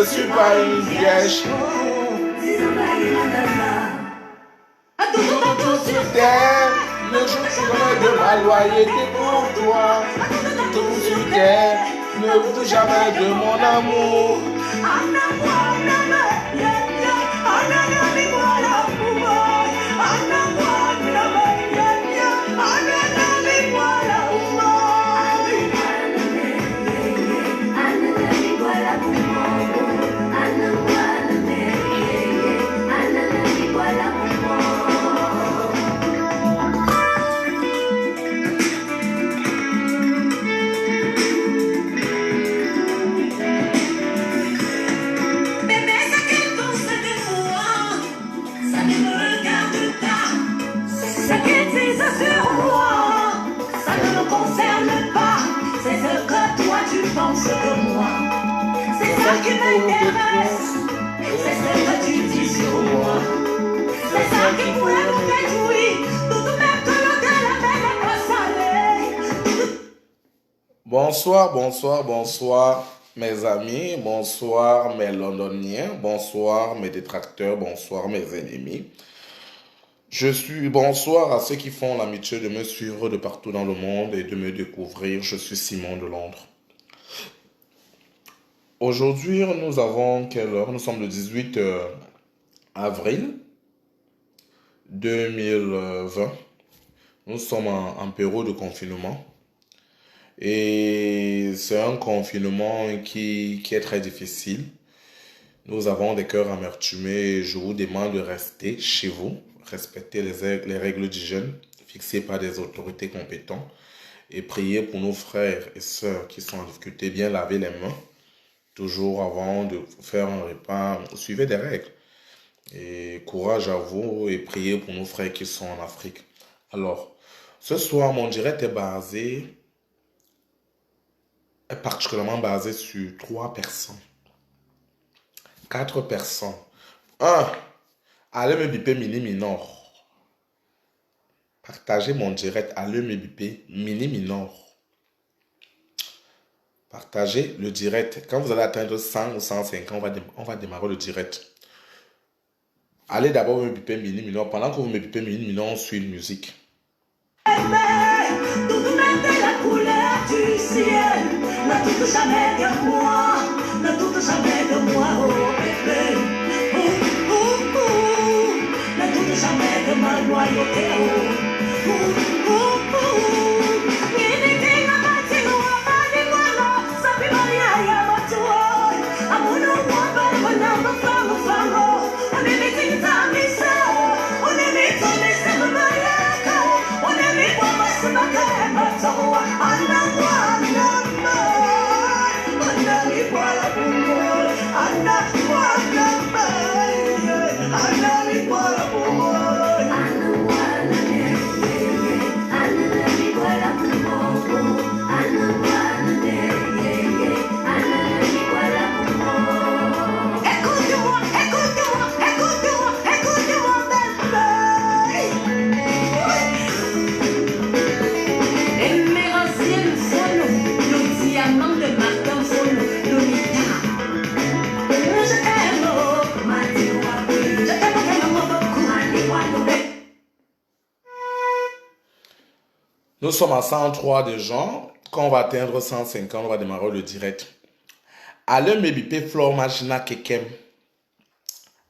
ne suis pas une piège. Tout sur terre, ne joue jamais de ma loyauté pour toi. Tout sur terre, ne joue jamais de mon amour. Qui m'intéresse, c'est ce que tu dis sur moi. C'est ça qui pourrait nous réjouir, tout même que le gars la belle est salée. Bonsoir, bonsoir, bonsoir mes amis, bonsoir mes londoniens, bonsoir mes détracteurs, bonsoir mes ennemis. Bonsoir à ceux qui font l'amitié de me suivre de partout dans le monde et de me découvrir. Je suis Simon de Londres. Aujourd'hui, nous avons quelle heure? Nous sommes le 18 avril 2020. Nous sommes en période de confinement. Et c'est un confinement qui est très difficile. Nous avons des cœurs amertumés et je vous demande de rester chez vous, respecter les règles d'hygiène fixées par des autorités compétentes et prier pour nos frères et sœurs qui sont en difficulté, bien laver les mains. Toujours avant de faire un repas, suivez des règles. Et courage à vous et priez pour nos frères qui sont en Afrique. Alors, ce soir, mon direct est particulièrement basé sur 3 personnes. 4 personnes. 1. Allez me biper Mini Minor. Partagez mon direct. Allez me biper Mini Minor. Partagez le direct. Quand vous allez atteindre 100 ou 150, on va démarrer le direct. Allez d'abord me biper Mini Minor. Pendant que vous me bipez Mini Minor, on suit une musique. Tout de la couleur du ciel. Ne doute jamais de moi. Ne doute jamais de moi, oh bébé. Ne doute jamais de ma loyauté, Nous sommes à 103 de gens. Quand on va atteindre 150, on va démarrer le direct. Allez me biper Flor Magina Kekem,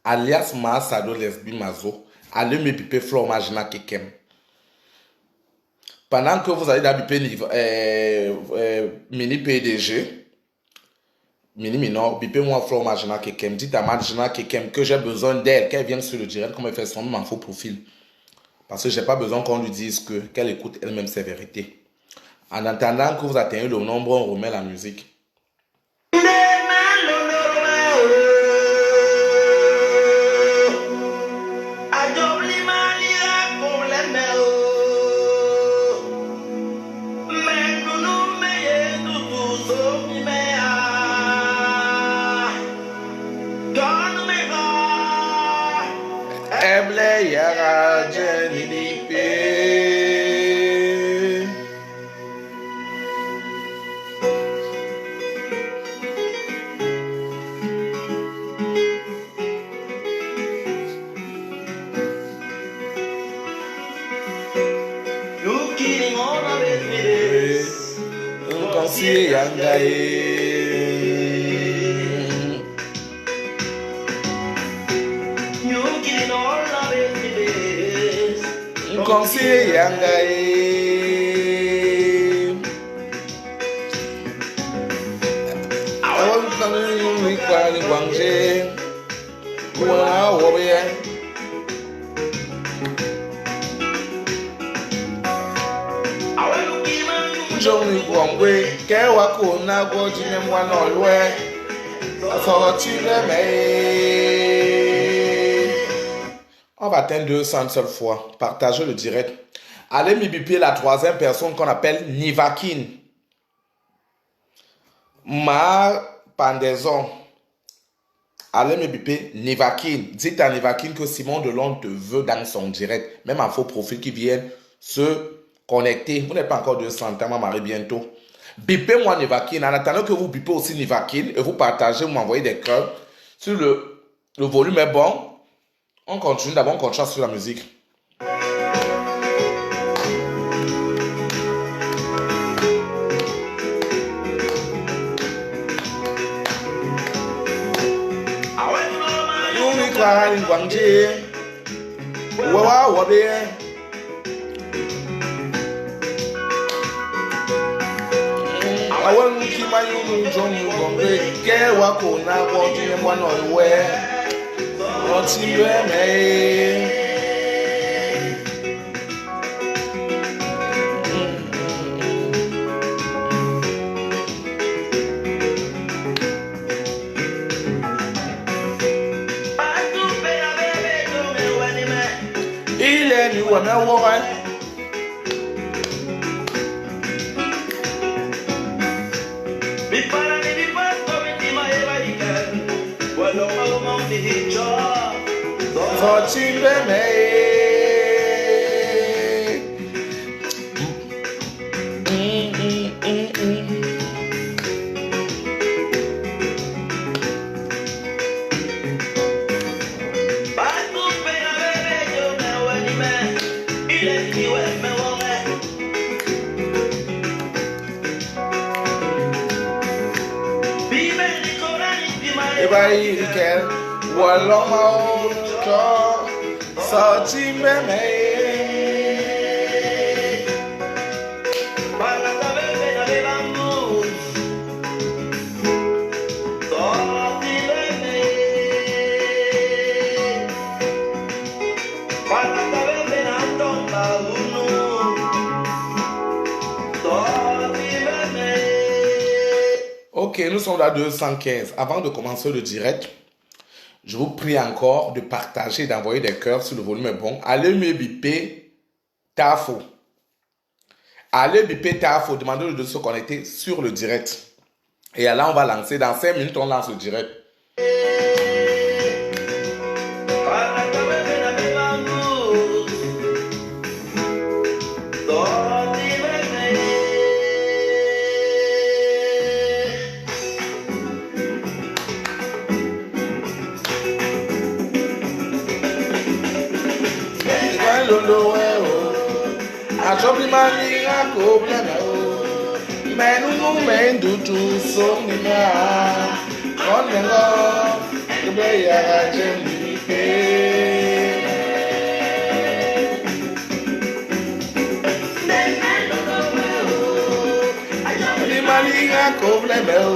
alias Maasado Lesbi Mazo. Allez me biper Flor Magina Kekem. Pendant que vous allez biper Mini PDG, Mini Minor, bipez moi Flor Magina Kekem. Dites à Magina Kekem que j'ai besoin d'elle, qu'elle vienne sur le direct, comme elle fait son nom en faux profil. Parce que je n'ai pas besoin qu'on lui dise qu'elle écoute elle-même ses vérités. En attendant que vous atteignez le nombre, on remet la musique. conseiller Yangae. Conseiller Yangae. Awon kanu ni kwani wangje. Wa wobe. Joni Gwangwe, Kewako Nago Jinem Wanolwe, on va atteindre 200 une seule fois. Partagez le direct. Allez me biper la troisième personne qu'on appelle Nivakin. Ma pendaison. Allez me biper Nivakin. Dites à Nivakin que Simon Delon te veut dans son direct. Même un faux profil qui viennent se connecter. Vous n'êtes pas encore 200 ans, ma Marie, bientôt. Bipez-moi Nivakin. En attendant que vous bipez aussi Nivakin et vous partagez, vous m'envoyez des cœurs. Sur le volume est bon. On continue d'abord, on continue sur la musique. Ok, nous sommes à 215. Avant de commencer le direct, je vous prie encore de partager, d'envoyer des cœurs si le volume est bon. Allez me biper Tafo. Allez biper Tafo. Demandez-le de se connecter sur le direct. Et là, on va lancer. Dans 5 minutes, on lance le direct. Ajobli mani ako blana o menu no mendu tu so ni na onengo be ya jemi pe ajobli mani ako blana o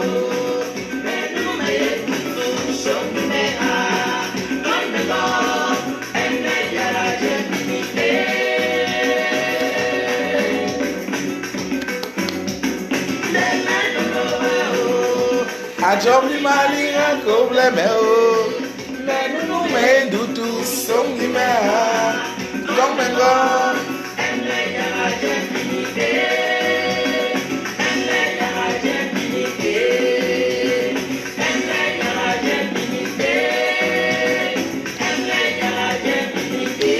menu no mendu tu so ni na onengo be ya jemi pe. Ajobli mali ako bleme o menu no mendu tu song ni ma dong mengo ene ya jeni ke ene ya jeni ke ene ya jeni ke ene ya jeni ke.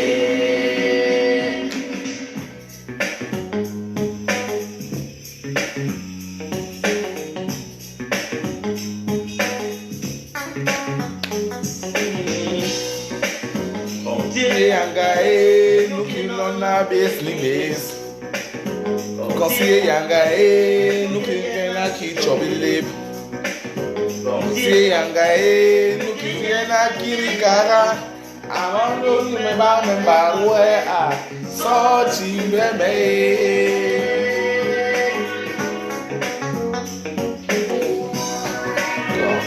Yangae, looking on a business. Conseiller Yangae, looking like qui chobilib. Si yangae, nous qui viennent kirikara. Avant nous, nous me baroué à sortir bébé.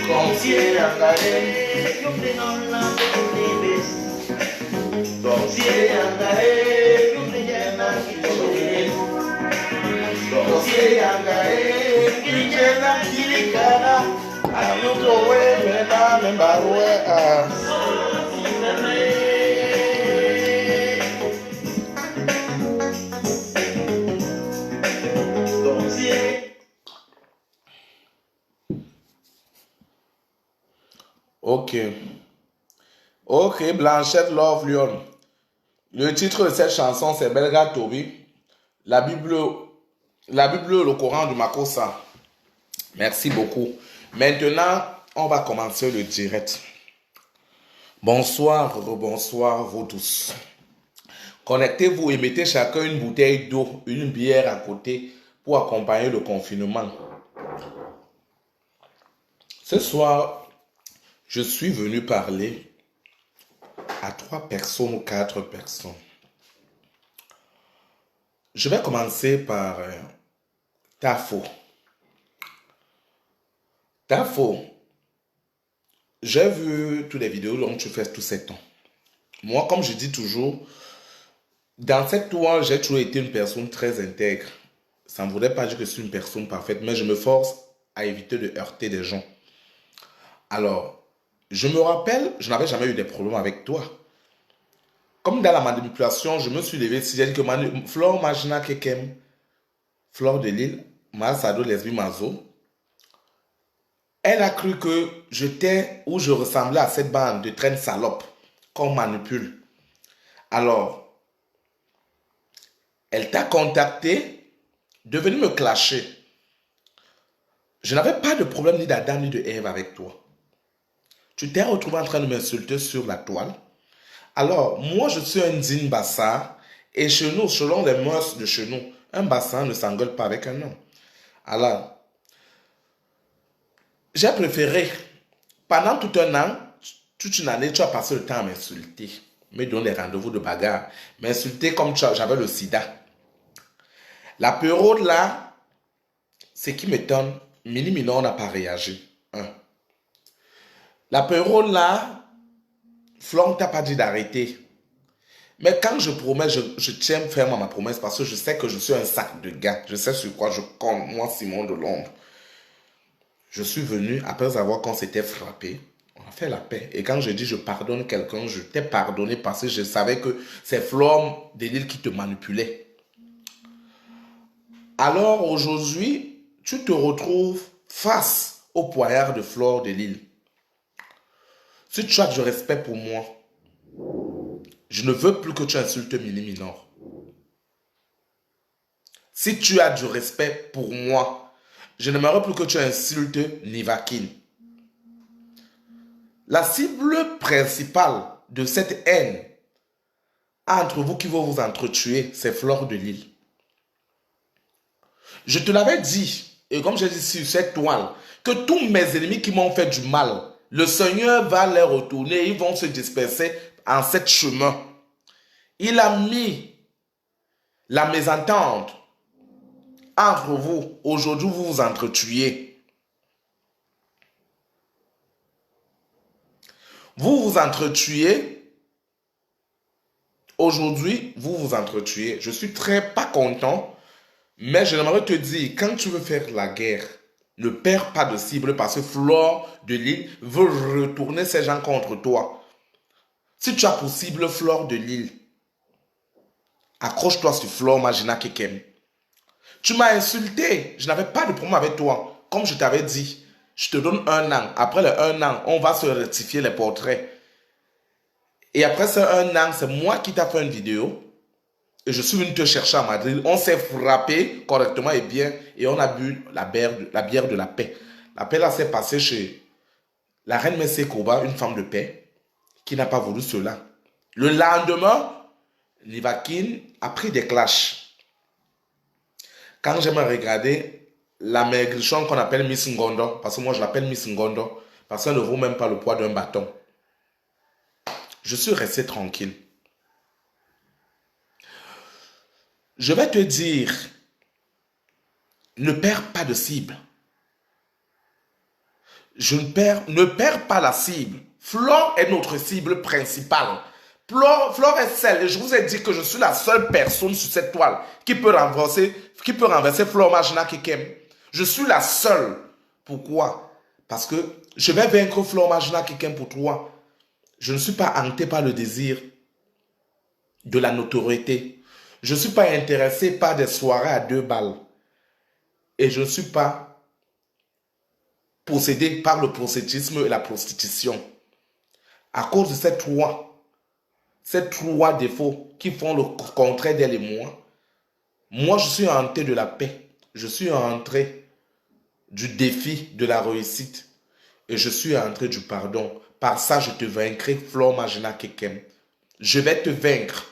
Comme si yangae, nous prenons la bébé. Comme si yangae, nous prenons la bébé. Comme si yangae, nous prenons la kirikara. Avant nous, nous me baroué à Ok, Blanchette Love Lyon. Le titre de cette chanson, c'est Belga Toby. La Bible, le Coran du Makossa. Merci beaucoup. Maintenant, on va commencer le direct. Bonsoir, rebonsoir, vous tous. Connectez-vous et mettez chacun une bouteille d'eau, une bière à côté pour accompagner le confinement. Ce soir, je suis venu parler à 3 personnes ou 4 personnes. Je vais commencer par Tafo. Tafo, j'ai vu toutes les vidéos dont tu fais tous ces temps. Moi, comme je dis toujours, dans cette toile, j'ai toujours été une personne très intègre. Ça ne voudrait pas dire que je suis une personne parfaite, mais je me force à éviter de heurter des gens. Alors, je me rappelle, je n'avais jamais eu de problème avec toi. Comme dans la manipulation, je me suis levé, si j'ai dit que Flore Magina Kekem, Flore de Lille, Masado Lesbi Mazo, elle a cru que j'étais ou je ressemblais à cette bande de traîne salope qu'on manipule. Alors, elle t'a contacté de venir me clasher. Je n'avais pas de problème ni d'Adam ni de Ève avec toi. Tu t'es retrouvé en train de m'insulter sur la toile. Alors, moi, je suis un digne bassard. Et chez nous, selon les mœurs de chez nous, un bassard ne s'engueule pas avec un homme. Alors, j'ai préféré, pendant tout un an, toute une année, tu as passé le temps à m'insulter, me donner des rendez-vous de bagarre, m'insulter comme j'avais le sida. La période là, ce qui m'étonne, Mini Minon n'a pas réagi. La période là, Flore t'a pas dit d'arrêter. Mais quand je promets, je tiens ferme à ma promesse parce que je sais que je suis un sac de gars. Je sais sur quoi je compte, moi, Simon de Londres. Je suis venu, après avoir qu'on s'était frappé, on a fait la paix. Et quand je dis je pardonne quelqu'un, je t'ai pardonné parce que je savais que c'est Flore de Lille qui te manipulait. Alors aujourd'hui, tu te retrouves face au poignard de Flore de Lille. Si tu as du respect pour moi, je ne veux plus que tu insultes Mini Minor. Si tu as du respect pour moi, je n'aimerais plus que tu insultes Nivakin. La cible principale de cette haine entre vous qui vont vous entretuer, c'est Flore de Lille. Je te l'avais dit, et comme j'ai dit sur cette toile, que tous mes ennemis qui m'ont fait du mal, le Seigneur va les retourner, ils vont se disperser en cet chemin. Il a mis la mésentente entre vous. Aujourd'hui, vous vous entretuez. Vous vous entretuez. Aujourd'hui, vous vous entretuez. Je suis très pas content, mais j'aimerais te dire, quand tu veux faire la guerre, ne perds pas de cible parce que Flore de Lille veut retourner ces gens contre toi. Si tu as pour cible Flore de Lille, accroche-toi sur Flore Magina Kekem. Tu m'as insulté. Je n'avais pas de problème avec toi. Comme je t'avais dit, je te donne 1 an. Après le 1 an, on va se rectifier les portraits. Et après ce 1 an, c'est moi qui t'ai fait une vidéo. Et je suis venu te chercher à Madrid. On s'est frappé correctement et bien. Et on a bu la bière de la paix. La paix là s'est passée chez la reine Messé Koba, une femme de paix, qui n'a pas voulu cela. Le lendemain, Nivakin a pris des clashs. Quand j'ai me regardé, la maigrichonne qu'on appelle Miss Ngondo, parce que moi je l'appelle Miss Ngondo, parce qu'elle ne vaut même pas le poids d'un bâton. Je suis resté tranquille. Je vais te dire, ne perds pas de cible. Ne perds pas la cible. Flore est notre cible principale. Flore est celle, et je vous ai dit que je suis la seule personne sur cette toile qui peut renverser Flore Majina Kekem. Je suis la seule. Pourquoi? Parce que je vais vaincre Flore Majina Kekem pour toi. Je ne suis pas hanté par le désir de la notoriété. Je ne suis pas intéressé par des soirées à 2 balles. Et je ne suis pas possédé par le prosélytisme et la prostitution. À cause de ces trois défauts qui font le contraire d'elle et moi je suis hanté de la paix. Je suis hanté du défi de la réussite. Et je suis hanté du pardon. Par ça, je te vaincrai, Flore Majina Kekem. Je vais te vaincre.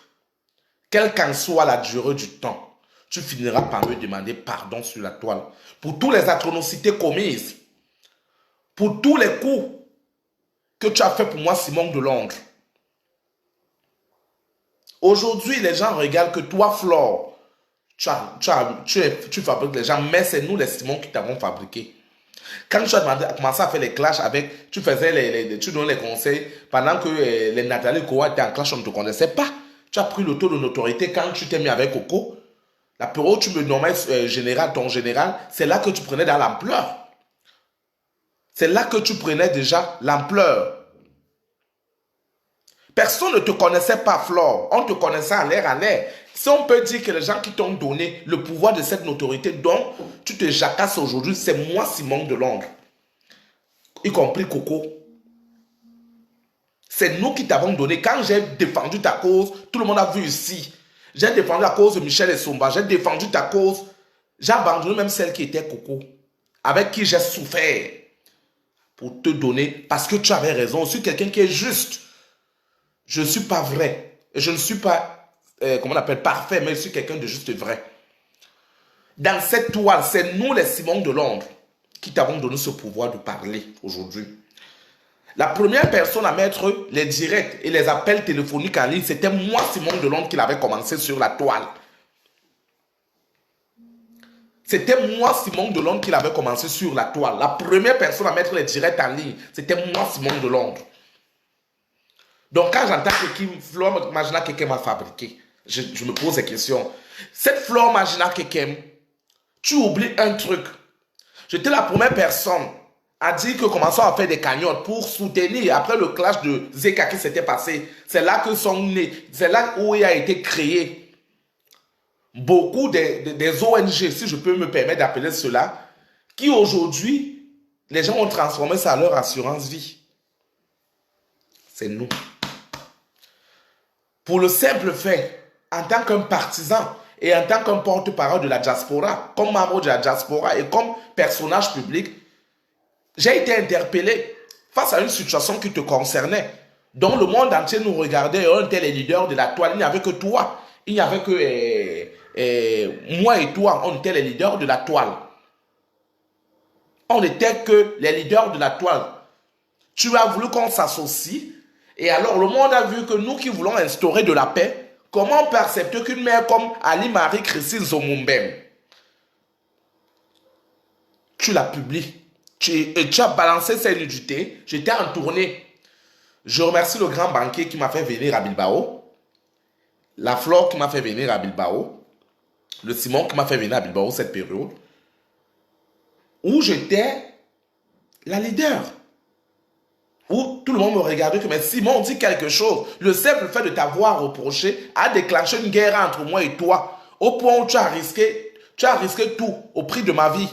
Quelle qu'en soit la durée du temps, tu finiras par me demander pardon sur la toile. Pour toutes les atrocités commises, pour tous les coups que tu as fait pour moi, Simon de Londres. Aujourd'hui, les gens regardent que toi, Flore, tu fabriques les gens, mais c'est nous les Simons qui t'avons fabriqué. Quand tu as commencé à faire les clashs avec, tu donnais les conseils, pendant que les Nathalie Kowa étaient en clash, on ne te connaissait pas. Tu as pris le taux de notoriété quand tu t'es mis avec Coco. La période où tu me nommais général, ton général, c'est là que tu prenais dans l'ampleur. C'est là que tu prenais déjà l'ampleur. Personne ne te connaissait pas, Flore. On te connaissait à l'air. Si on peut dire que les gens qui t'ont donné le pouvoir de cette notoriété dont tu te jacasses aujourd'hui, c'est moi, Simon de Londres. Y compris Coco. C'est nous qui t'avons donné. Quand j'ai défendu ta cause, tout le monde a vu ici. J'ai défendu la cause de Michel Essomba. J'ai défendu ta cause. J'ai abandonné même celle qui était Coco. Avec qui j'ai souffert. Pour te donner. Parce que tu avais raison. Je suis quelqu'un qui est juste. Je ne suis pas vrai. Et je ne suis pas, comment on appelle, parfait. Mais je suis quelqu'un de juste vrai. Dans cette toile, c'est nous les Simons de Londres qui t'avons donné ce pouvoir de parler aujourd'hui. La première personne à mettre les directs et les appels téléphoniques en ligne, c'était moi, Simon de Londres, qui l'avait commencé sur la toile. C'était moi, Simon de Londres, qui l'avait commencé sur la toile. La première personne à mettre les directs en ligne, c'était moi, Simon de Londres. Donc quand j'entends que Flore Majina Kekem a fabriqué, je me pose des questions. Cette Flore Majina Kekem, tu oublies un truc. J'étais la première personne à dire que commençons à faire des cagnottes pour soutenir, après le clash de Zeka qui s'était passé, c'est là que sont nés, c'est là où il a été créé beaucoup des ONG, si je peux me permettre d'appeler cela, qui aujourd'hui, les gens ont transformé ça en leur assurance vie. C'est nous. Pour le simple fait, en tant qu'un partisan et en tant qu'un porte-parole de la diaspora, comme membre de la diaspora et comme personnage public, j'ai été interpellé face à une situation qui te concernait, dont le monde entier nous regardait, on était les leaders de la toile, il n'y avait que toi, il n'y avait que moi et toi, on était les leaders de la toile. On n'était que les leaders de la toile. Tu as voulu qu'on s'associe, et alors le monde a vu que nous qui voulons instaurer de la paix, comment on peut accepter qu'une mère comme Ali-Marie Christine Zomumbem, tu la publies. Tu as balancé ces nudités. J'étais en tournée. Je remercie le grand banquier qui m'a fait venir à Bilbao. La Flore qui m'a fait venir à Bilbao. Le Simon qui m'a fait venir à Bilbao cette période. Où j'étais la leader. Où tout le monde me regardait comme Simon dit quelque chose. Le simple fait de t'avoir reproché a déclenché une guerre entre moi et toi. Au point où tu as risqué tout au prix de ma vie.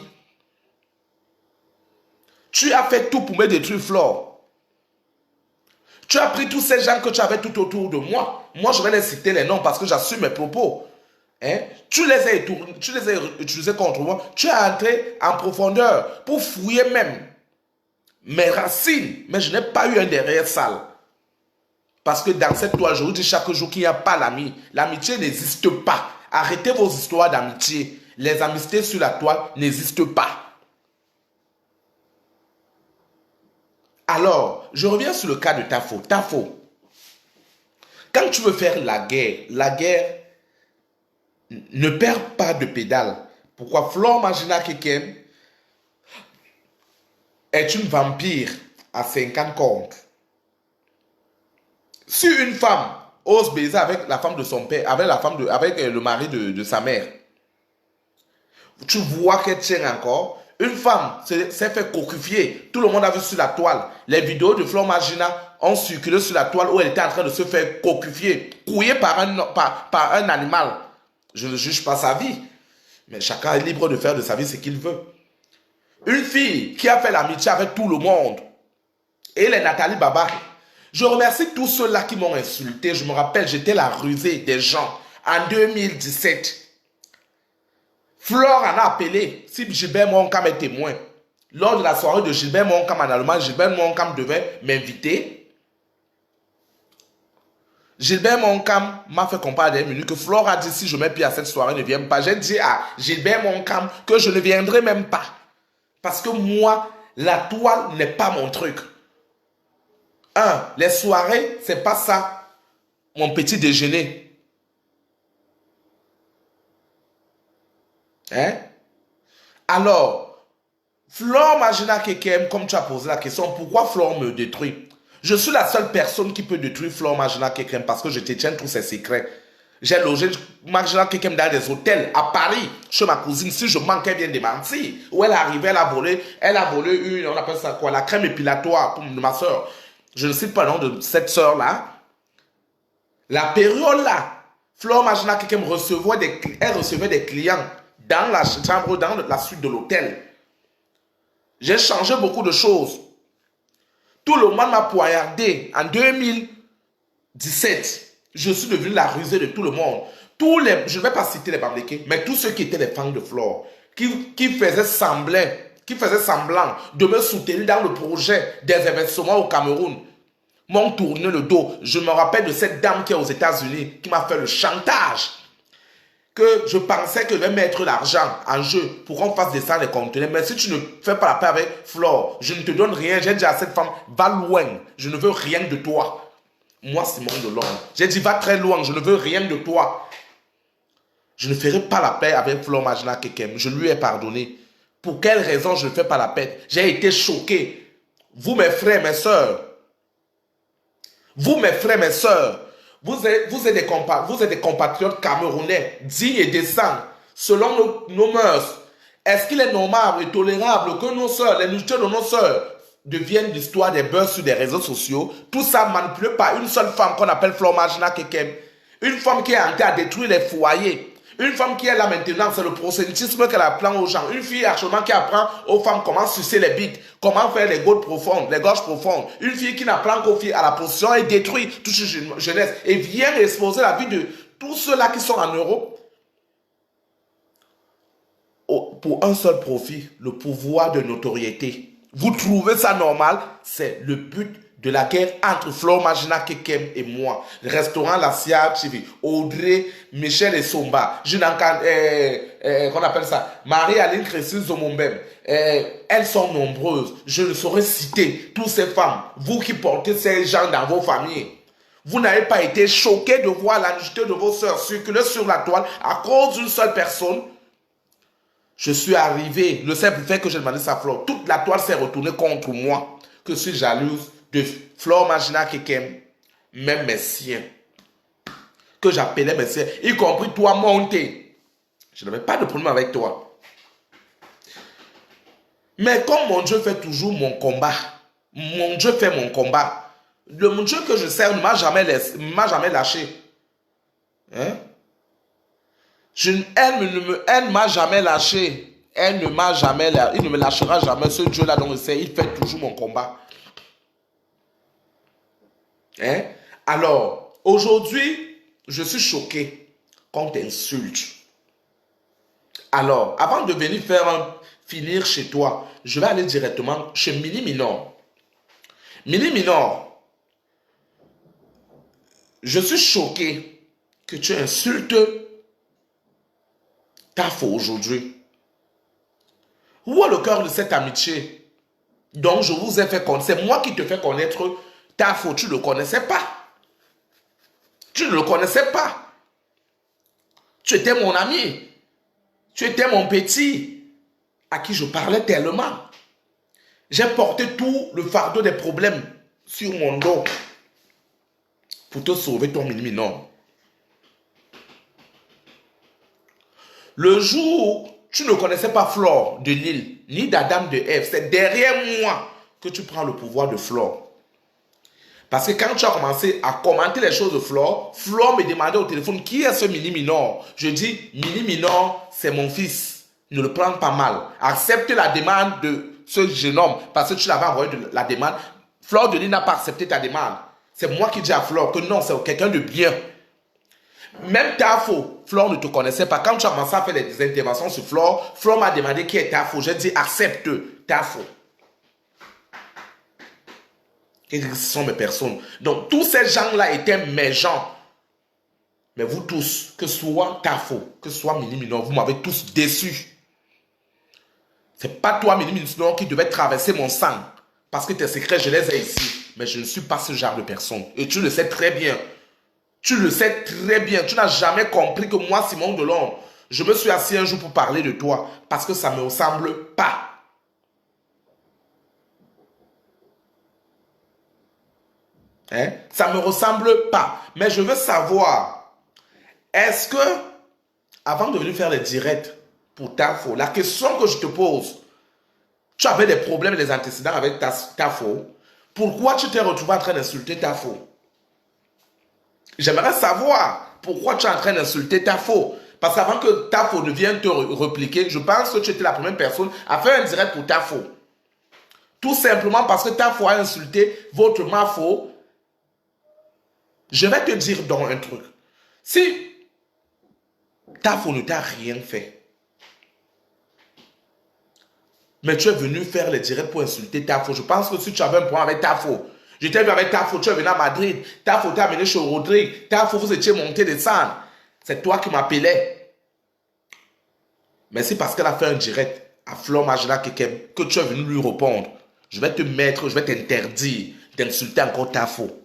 Tu as fait tout pour me détruire, Flore. Tu as pris tous ces gens que tu avais tout autour de moi. Moi, je vais les citer les noms parce que j'assume mes propos. Hein? Tu les as utilisés contre moi. Tu es entré en profondeur pour fouiller même mes racines. Mais je n'ai pas eu un derrière sale. Parce que dans cette toile, je vous dis chaque jour qu'il n'y a pas l'ami. L'amitié n'existe pas. Arrêtez vos histoires d'amitié. Les amitiés sur la toile n'existent pas. Alors, je reviens sur le cas de Tafo. Tafo, quand tu veux faire la guerre ne perd pas de pédale. Pourquoi? Flore Magina Kekem est une vampire à 50 cornes. Si une femme ose baiser avec la femme de son père, avec le mari de sa mère, tu vois qu'elle tient encore. Une femme s'est fait coquifier. Tout le monde a vu sur la toile. Les vidéos de Flore Magina ont circulé sur la toile où elle était en train de se faire coquifier, couillée par un animal. Je ne juge pas sa vie, mais chacun est libre de faire de sa vie ce qu'il veut. Une fille qui a fait l'amitié avec tout le monde, et elle est Nathalie Baba. Je remercie tous ceux-là qui m'ont insulté. Je me rappelle, j'étais la rusée des gens en 2017. Flore en a appelé, si Gilbert Moncam est témoin. Lors de la soirée de Gilbert Moncam en Allemagne, Gilbert Moncam devait m'inviter. Gilbert Moncam m'a fait comprendre à des minutes que Flore a dit si je mets pied à cette soirée, ne viens pas. J'ai dit à Gilbert Moncam que je ne viendrai même pas. Parce que moi, la toile n'est pas mon truc. Les soirées, c'est pas ça, mon petit déjeuner. Alors, Flore Magina Kekem, comme tu as posé la question, pourquoi Flore me détruit? Je suis la seule personne qui peut détruire Flore Magina Kekem parce que je détiens tous ses secrets. J'ai logé Magina Kekem dans des hôtels à Paris, chez ma cousine. Si je manque, elle vient de mentir. Où elle est arrivée, elle a volé une, on appelle ça quoi, la crème épilatoire pour ma soeur. Je ne sais pas le nom de cette soeur-là. La période là, Flore Magina Kekem recevait des clients dans la chambre, dans la suite de l'hôtel. J'ai changé beaucoup de choses. Tout le monde m'a poignardé. En 2017, je suis devenu la rusée de tout le monde. Je ne vais pas citer les Bamlékés, mais tous ceux qui étaient les fans de Flore, qui faisaient semblant de me soutenir dans le projet des investissements au Cameroun, m'ont tourné le dos. Je me rappelle de cette dame qui est aux États-Unis, qui m'a fait le chantage. Que je pensais que je vais mettre l'argent en jeu pour qu'on fasse descendre les conteneurs. Mais si tu ne fais pas la paix avec Flore, je ne te donne rien. J'ai dit à cette femme, va loin. Je ne veux rien de toi. Moi, Simon Delorme. J'ai dit, va très loin. Je ne veux rien de toi. Je ne ferai pas la paix avec Flore Magina Kekem. Je lui ai pardonné. Pour quelle raison je ne fais pas la paix? J'ai été choqué. Vous, mes frères, mes sœurs. Vous, mes frères, mes sœurs. Vous êtes des compatriotes camerounais, dignes et décents, selon nos mœurs. Est-ce qu'il est normal et tolérable que nos sœurs, les nudités de nos sœurs, deviennent l'histoire des buzz sur des réseaux sociaux? Tout ça manipulé par une seule femme qu'on appelle Flore Magina Kekem. Une femme qui est en train de détruire les foyers. Une femme qui est là maintenant, c'est le prosélytisme qu'elle apprend aux gens. Une fille actuellement qui apprend aux femmes comment sucer les bites, comment faire les gorges profondes. Une fille qui n'apprend qu'aux filles à la position et détruit toute une jeunesse et vient exposer la vie de tous ceux-là qui sont en Europe pour un seul profit, le pouvoir de notoriété. Vous trouvez ça normal? C'est le but de la guerre entre Flore Magina Kekem et moi. Le restaurant La Sia TV, Audrey, Michel et Somba, qu'on appelle ça, Marie-Aline Crécy Zomombem. Elles sont nombreuses. Je ne saurais citer toutes ces femmes. Vous qui portez ces gens dans vos familles. Vous n'avez pas été choqués de voir la nudité de vos sœurs circuler sur la toile à cause d'une seule personne. Je suis arrivé, le simple fait que j'ai demandé sa Flore, toute la toile s'est retournée contre moi, que je suis jalouse de Flore Magina Kekem, même mes siens, que j'appelais mes siens, y compris toi, Monté. Je n'avais pas de problème avec toi. Mais comme mon Dieu fait toujours mon combat, mon Dieu fait mon combat, mon Dieu que je sers ne m'a jamais lâché. Hein? Elle ne m'a jamais lâché. Il ne me lâchera jamais. Ce Dieu-là dont je sais, il fait toujours mon combat. Hein? Alors, aujourd'hui, je suis choqué qu'on t'insulte. Alors, avant de venir finir chez toi, je vais aller directement chez Mini Minor. Mini Minor, je suis choqué que tu insultes Tafo aujourd'hui? Où est le cœur de cette amitié? Donc je vous ai fait connaître, c'est moi qui te fais connaître Tafo, tu ne le connaissais pas. Tu ne le connaissais pas. Tu étais mon ami. Tu étais mon petit, à qui je parlais tellement. J'ai porté tout le fardeau des problèmes sur mon dos pour te sauver ton mini-minor. Le jour où tu ne connaissais pas Flore de Lille, ni d'Adam de Ève, c'est derrière moi que tu prends le pouvoir de Flore. Parce que quand tu as commencé à commenter les choses de Flore, Flore me demandait au téléphone, qui est ce mini-minor? Je dis, mini-minor, c'est mon fils. Ne le prends pas mal. Accepte la demande de ce jeune homme, parce que tu l'avais envoyé la demande. Flore de Lille n'a pas accepté ta demande. C'est moi qui dis à Flore que non, c'est quelqu'un de bien. Même Tafo, Flore ne te connaissait pas. Quand tu as commencé à faire des interventions sur Flore, Flore m'a demandé qui est Tafo. J'ai dit, accepte Tafo. Et ce sont mes personnes. Donc, tous ces gens-là étaient mes gens. Mais vous tous, que ce soit Tafo, que ce soit Mini Minor, vous m'avez tous déçus. C'est pas toi, Mini Minor, qui devais traverser mon sang. Parce que tes secrets, je les ai ici. Mais je ne suis pas ce genre de personne. Et tu le sais très bien. Tu le sais très bien. Tu n'as jamais compris que moi, Simon Delorme, je me suis assis un jour pour parler de toi. Parce que ça ne me ressemble pas. Hein? Ça ne me ressemble pas. Mais je veux savoir, est-ce que, avant de venir faire les directs pour Tafo, la question que je te pose, tu avais des problèmes et des antécédents avec Tafo, pourquoi tu t'es retrouvé en train d'insulter Tafo? J'aimerais savoir pourquoi tu es en train d'insulter Tafo. Parce qu'avant que Tafo ne vienne te répliquer, je pense que tu étais la première personne à faire un direct pour Tafo. Tout simplement parce que Tafo a insulté votre Mafo. Je vais te dire donc un truc. Si Tafo ne t'a rien fait, mais tu es venu faire les directs pour insulter Tafo, je pense que si tu avais un point avec Tafo, je t'ai vu avec Tafo, tu es venu à Madrid, Tafo t'a amené chez Rodrigue, Tafo, vous étiez monté descendre, c'est toi qui m'appelais. Mais c'est parce qu'elle a fait un direct à Flore Majela Kekem que tu es venu lui répondre. Je vais te mettre, je vais t'interdire d'insulter encore Tafo.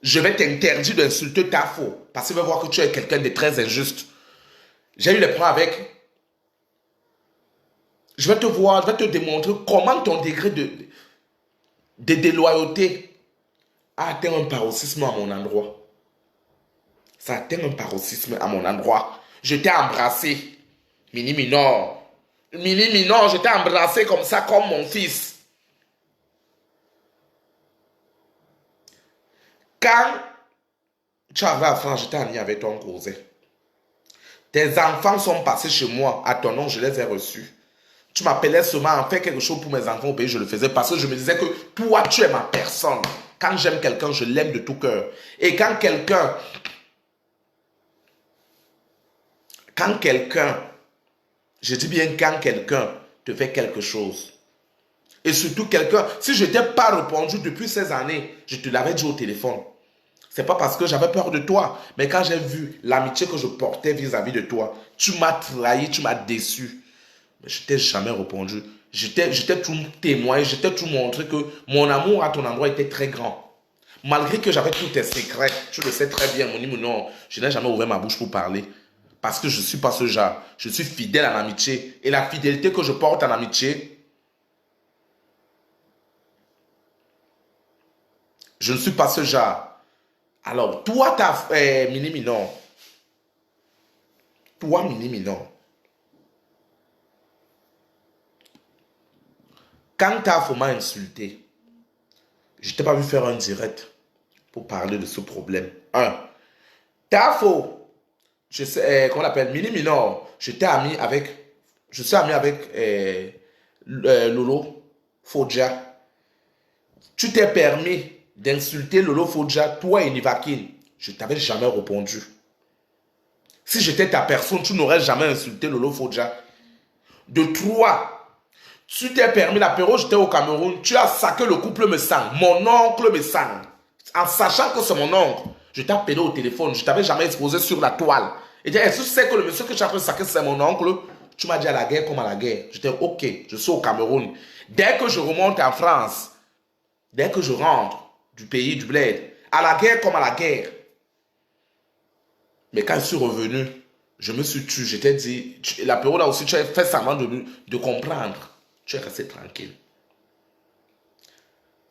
Je vais t'interdire d'insulter Tafo. Parce qu'il va voir que tu es quelqu'un de très injuste. J'ai eu les points avec. Je vais te voir, je vais te démontrer comment ton degré de déloyauté a atteint un paroxysme à mon endroit. Ça a atteint un paroxysme à mon endroit. Je t'ai embrassé. Mini Minor. Mini Minor, je t'ai embrassé comme ça, comme mon fils. Quand tu arrives à France, j'étais ami avec ton cousin. Tes enfants sont passés chez moi. À ton nom, je les ai reçus. Tu m'appelais seulement à faire quelque chose pour mes enfants au pays, je le faisais parce que je me disais que toi, tu es ma personne. Quand j'aime quelqu'un, je l'aime de tout cœur. Et quand quelqu'un, je dis bien quand quelqu'un te fait quelque chose, et surtout quelqu'un, si je t'ai pas répondu depuis ces années, je te l'avais dit au téléphone. C'est pas parce que j'avais peur de toi, mais quand j'ai vu l'amitié que je portais vis-à-vis de toi, tu m'as trahi, tu m'as déçu. Mais je t'ai jamais répondu. Je t'ai tout témoigné, je t'ai tout montré que mon amour à ton endroit était très grand. Malgré que j'avais tous tes secrets, tu le sais très bien, non, je n'ai jamais ouvert ma bouche pour parler. Parce que je ne suis pas ce genre. Je suis fidèle en amitié. Et la fidélité que je porte en amitié, je ne suis pas ce genre. Alors, toi, Mini Minor. Toi, Mini Minor. Quand Tafo m'a insulté, je t'ai pas vu faire un direct pour parler de ce problème. Tafo, je sais, qu'on appelle Mini Minor, je suis ami avec Lolo Fodja. Tu t'es permis d'insulter Lolo Fodja, toi et Nivakin. Je t'avais jamais répondu. Si j'étais ta personne, tu n'aurais jamais insulté Lolo Fodja. De toi, tu t'es permis l'apéro, j'étais au Cameroun, tu as saqué le couple me sang, mon oncle me sang. En sachant que c'est mon oncle, je t'ai appelé au téléphone, je t'avais jamais exposé sur la toile. Il dit, est-ce que tu sais que le monsieur que tu as fait saquer, c'est mon oncle? Tu m'as dit à la guerre comme à la guerre. J'étais ok, je suis au Cameroun. Dès que je remonte en France, dès que je rentre du pays, du bled, à la guerre comme à la guerre. Mais quand je suis revenu, je me suis tué. J'étais dit, l'apéro là aussi, tu as fait semblant de comprendre. Tu es resté tranquille.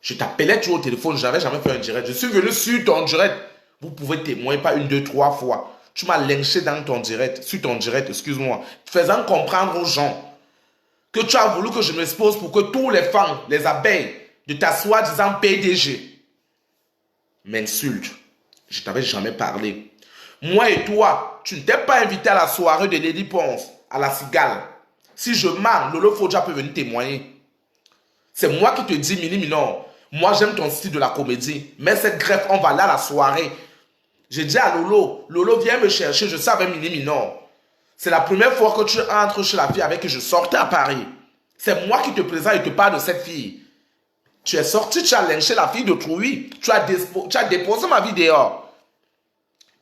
Je t'appelais toujours au téléphone, je n'avais jamais fait un direct. Je suis venu sur ton direct. Vous pouvez témoigner, pas 1, 2, 3 fois. Tu m'as lynché dans ton direct, sur ton direct, excuse-moi, faisant comprendre aux gens que tu as voulu que je m'expose pour que tous les fans, les abeilles de ta soi-disant PDG m'insultent. Je t'avais jamais parlé. Moi et toi, tu ne t'es pas invité à la soirée de Lady Ponce, à la Cigale. Si je mens, Lolo Fodja peut venir témoigner. C'est moi qui te dis, Mini Minor, moi j'aime ton style de la comédie, mais cette greffe, on va là à la soirée. J'ai dit à Lolo, Lolo viens me chercher, je savais Mini Minor. C'est la première fois que tu entres chez la fille avec qui je sortais à Paris. C'est moi qui te présente et te parle de cette fille. Tu es sorti, tu as lynché la fille d'autrui. Tu as déposé ma vie dehors.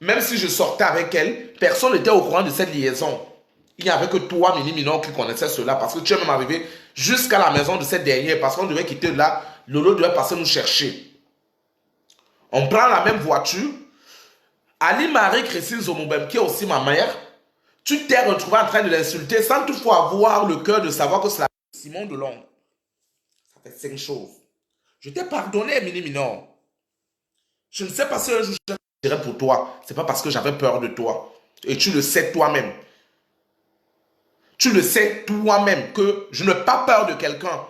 Même si je sortais avec elle, personne n'était au courant de cette liaison. Il n'y avait que toi, Mini Minor, qui connaissais cela. Parce que tu es même arrivé jusqu'à la maison de cette dernière. Parce qu'on devait quitter là. Lolo devait passer nous chercher. On prend la même voiture. Ali Marie-Christine Zomobem, qui est aussi ma mère, tu t'es retrouvé en train de l'insulter sans toutefois avoir le cœur de savoir que c'est la Simon Delon. Ça fait 5 choses. Je t'ai pardonné, Mini Minor. Je ne sais pas si un jour je dirais pour toi. C'est pas parce que j'avais peur de toi. Et tu le sais toi-même. Tu le sais toi-même que je n'ai pas peur de quelqu'un.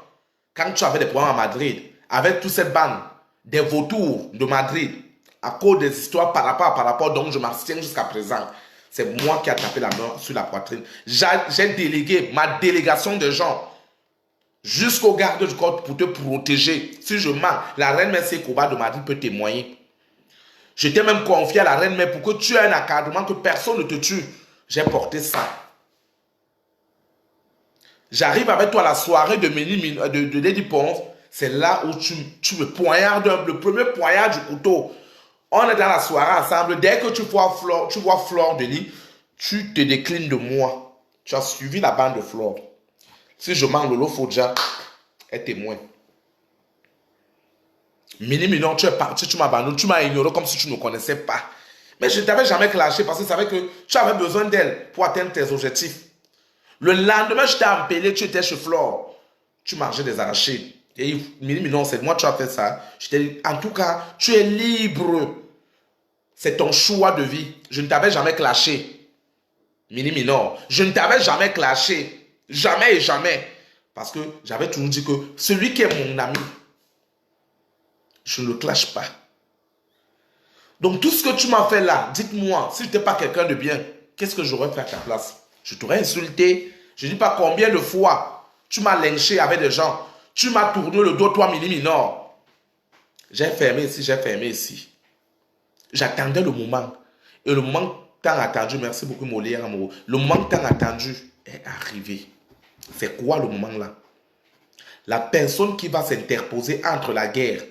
Quand tu avais des problèmes à Madrid, avec toute cette bande, des vautours de Madrid, à cause des histoires par rapport, donc je m'abstiens jusqu'à présent. C'est moi qui ai tapé la main sur la poitrine. J'ai délégué ma délégation de gens jusqu'au garde du corps pour te protéger. Si je mens, la reine Mère Kouba de Madrid peut témoigner. Je t'ai même confié à la reine Mère pour que tu aies un encadrement, que personne ne te tue. J'ai porté ça. J'arrive avec toi à la soirée de Lady Ponce. C'est là où tu me poignardes, le premier poignard du couteau. On est dans la soirée ensemble. Dès que tu vois Flore Denis, tu te déclines de moi. Tu as suivi la bande de Flore. Si je mens, Lolo Fodja est témoin. Mini Minor, tu es parti, tu m'as abandonné, tu m'as ignoré comme si tu ne me connaissais pas. Mais je ne t'avais jamais clashé parce que je savais que tu avais besoin d'elle pour atteindre tes objectifs. Le lendemain, je t'ai appelé, tu étais chez Flore. Tu mangeais des arachides. Et Mini Minor, c'est moi, tu as fait ça. Je t'ai dit, en tout cas, tu es libre. C'est ton choix de vie. Je ne t'avais jamais clashé. Mini Minor, je ne t'avais jamais clashé. Jamais et jamais. Parce que j'avais toujours dit que celui qui est mon ami, je ne le clash pas. Donc tout ce que tu m'as fait là, dites-moi, si tu n'étais pas quelqu'un de bien, qu'est-ce que j'aurais fait à ta place? Je t'aurais insulté. Je ne dis pas combien de fois tu m'as lynché avec des gens. Tu m'as tourné le dos, toi, Mini Minor. J'ai fermé ici, j'ai fermé ici. J'attendais le moment. Et le moment tant attendu, merci beaucoup Molière amoureux, le moment tant attendu est arrivé. C'est quoi le moment là? La personne qui va s'interposer entre la guerre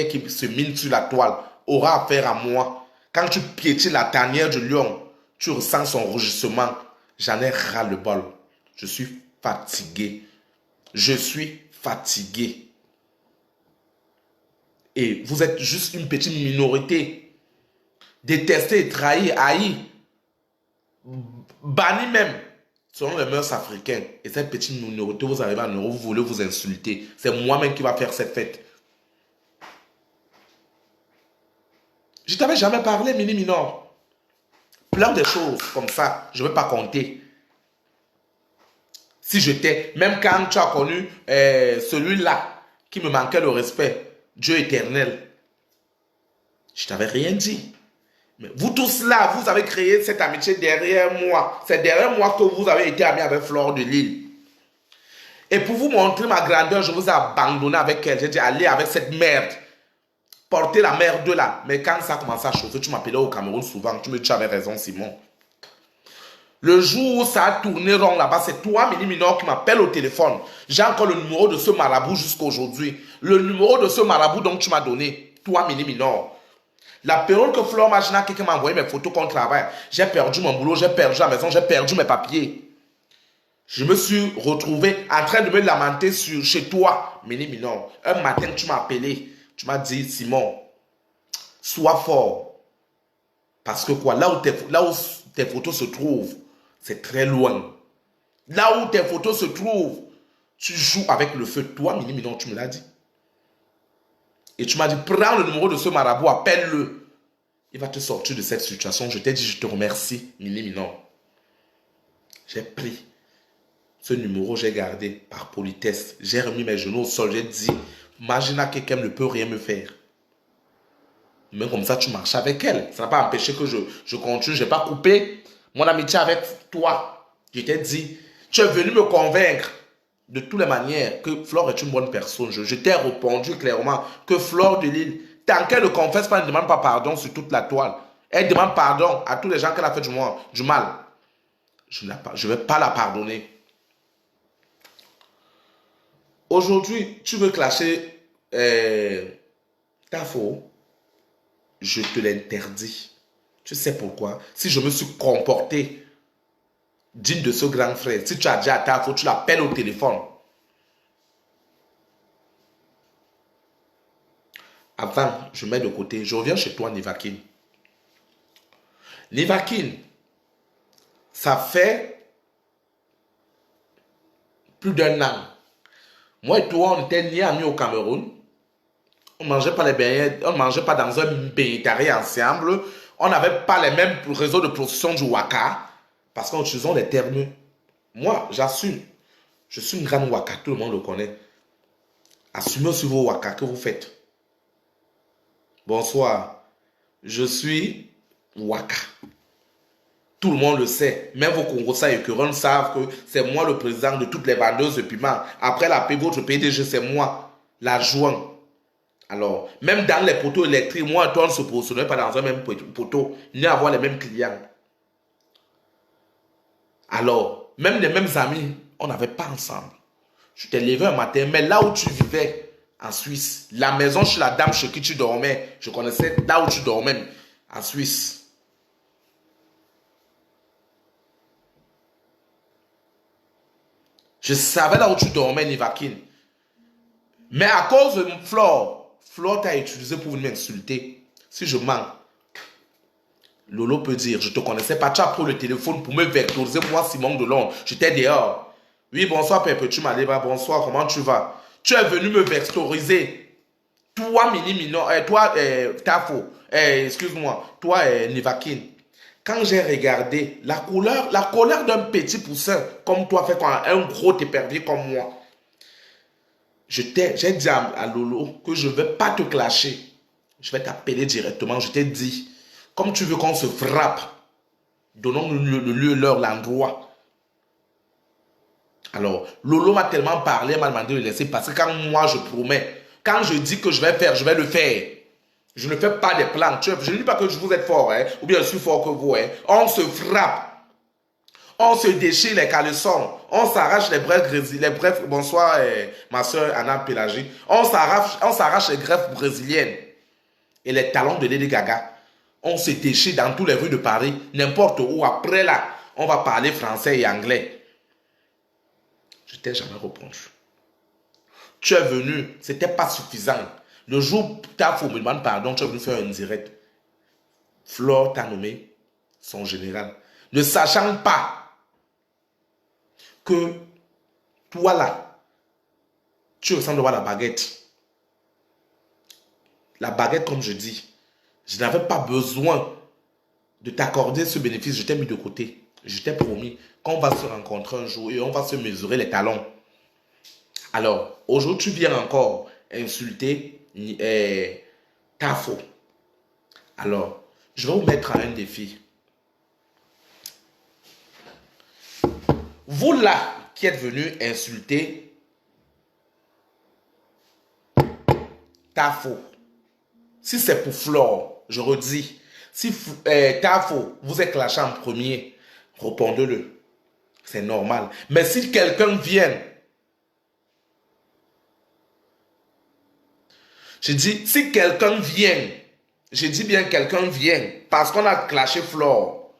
qui se mine sur la toile, aura affaire à moi. Quand tu piétines la tanière du lion, tu ressens son rugissement. J'en ai ras le bol. Je suis fatigué. Je suis fatigué. Et vous êtes juste une petite minorité. Détestée, trahie, haïe, bannie même, selon les mœurs africaines. Et cette petite minorité, vous arrivez à Euro, vous voulez vous insulter. C'est moi-même qui va faire cette fête. Je t'avais jamais parlé, Mini Minor. Plein de choses comme ça, je ne vais pas compter. Si j'étais, même quand tu as connu celui-là qui me manquait de respect, Dieu éternel, je t'avais rien dit. Mais vous tous là, vous avez créé cette amitié derrière moi. C'est derrière moi que vous avez été amis avec Flore de Lille. Et pour vous montrer ma grandeur, je vous ai abandonné avec elle. J'ai dit, allez avec cette merde. Portez la merde là. Mais quand ça a commencé à chauffer, tu m'appelais au Cameroun souvent. Tu me dis, tu avais raison, Simon. Le jour où ça a tourné rond là-bas, c'est toi, Mini Minor, qui m'appelle au téléphone. J'ai encore le numéro de ce marabout jusqu'à aujourd'hui. Le numéro de ce marabout dont tu m'as donné. Toi, Mini Minor. La période que Flore Magina qui m'a envoyé mes photos qu'on travaille, j'ai perdu mon boulot, j'ai perdu la maison, j'ai perdu mes papiers. Je me suis retrouvé en train de me lamenter chez toi, Mini Minon. Un matin, tu m'as appelé, tu m'as dit, Simon, sois fort. Parce que quoi, là où tes photos se trouvent, c'est très loin. Là où tes photos se trouvent, tu joues avec le feu. Toi, Mini Minon, tu me l'as dit. Et tu m'as dit, prends le numéro de ce marabout, appelle-le. Il va te sortir de cette situation. Je t'ai dit, je te remercie, Mini Minon. J'ai pris ce numéro, j'ai gardé par politesse. J'ai remis mes genoux au sol, j'ai dit, imagine quelqu'un ne peut rien me faire. Mais comme ça, tu marches avec elle. Ça n'a pas empêché que je continue. Je n'ai pas coupé mon amitié avec toi. Je t'ai dit, tu es venu me convaincre de toutes les manières que Flore est une bonne personne. Je t'ai répondu clairement que Flore de Lille, tant qu'elle ne confesse pas, elle ne demande pas pardon sur toute la toile. Elle demande pardon à tous les gens qu'elle a fait du mal. Je ne vais pas la pardonner. Aujourd'hui, tu veux clasher Tafo. Je te l'interdis. Tu sais pourquoi? Si je me suis comporté digne de ce grand frère, si tu as dit à Tafo, tu l'appelles au téléphone. Avant, je mets de côté. Je reviens chez toi, Nivakin. Nivakin, ça fait plus d'1 an. Moi et toi, on n'était ni amis au Cameroun. On ne mangeait pas les beignets, on ne mangeait pas dans un bénétarié ensemble. On n'avait pas les mêmes réseaux de production du Waka. Parce qu'en utilisant les termes, moi, j'assume. Je suis une grande Waka, tout le monde le connaît. Assumez sur vos Waka que vous faites. Bonsoir. Je suis Waka. Tout le monde le sait. Même vos Congolais et Écureuils savent que c'est moi le président de toutes les vendeuses de piment. Après la paix, votre PDG, c'est moi, l'adjoint. Alors, même dans les poteaux électriques, moi et toi, on ne se positionnait pas dans un même poteau, ni avoir les mêmes clients. Alors, même les mêmes amis, on n'avait pas ensemble. Je t'ai levé un matin, mais là où tu vivais, en Suisse, la maison chez la dame chez qui tu dormais, je connaissais là où tu dormais, en Suisse. Je savais là où tu dormais, Nivakin. Mais à cause de Flore t'a utilisé pour venir m'insulter. Si je mens, Lolo peut dire, je ne te connaissais pas, tu as pris le téléphone pour me vectoriser, moi, Simon Delon. J'étais dehors. Oui, bonsoir, Pépé, tu m'as dit, bonsoir, comment tu vas? Tu es venu me vectoriser. Toi, Mini Minon, toi, Tafo, excuse-moi, toi, Nivakin. Quand j'ai regardé la colère d'un petit poussin comme toi fait quand un gros épervier comme moi, j'ai dit à Lolo que je ne vais pas te clasher. Je vais t'appeler directement. Je t'ai dit, comme tu veux qu'on se frappe, donnons-nous le lieu, l'heure, l'endroit. Alors, Lolo m'a tellement parlé, elle m'a demandé de laisser passer. Quand moi je promets, quand je dis que je vais faire, je vais le faire. Je ne fais pas des plans. Je ne dis pas que vous êtes fort, hein, ou bien je suis fort que vous. Hein. On se frappe. On se déchire les caleçons. On s'arrache les brefs. Bonsoir, ma soeur Anna Pélagie. On s'arrache les greffes brésiliennes. Et les talons de Lady Gaga. On se déchire dans toutes les rues de Paris. N'importe où. Après là, on va parler français et anglais. Je t'ai jamais répondu. Tu es venu. C'était pas suffisant. Le jour où Tafo me demande pardon, tu es venu faire un direct. Flore t'a nommé son général. Ne sachant pas que toi là, tu ressembles à la baguette. La baguette, comme je dis, je n'avais pas besoin de t'accorder ce bénéfice. Je t'ai mis de côté. Je t'ai promis qu'on va se rencontrer un jour et on va se mesurer les talons. Alors, aujourd'hui, tu viens encore insulter Tafo. Alors, je vais vous mettre à un défi. Vous là qui êtes venu insulter Tafo, si c'est pour Flore, je redis, si Tafo vous êtes clashé en premier, répondez-le. C'est normal. Mais si quelqu'un vient, je dis, si quelqu'un vient Je dis bien quelqu'un vient parce qu'on a clashé Flore.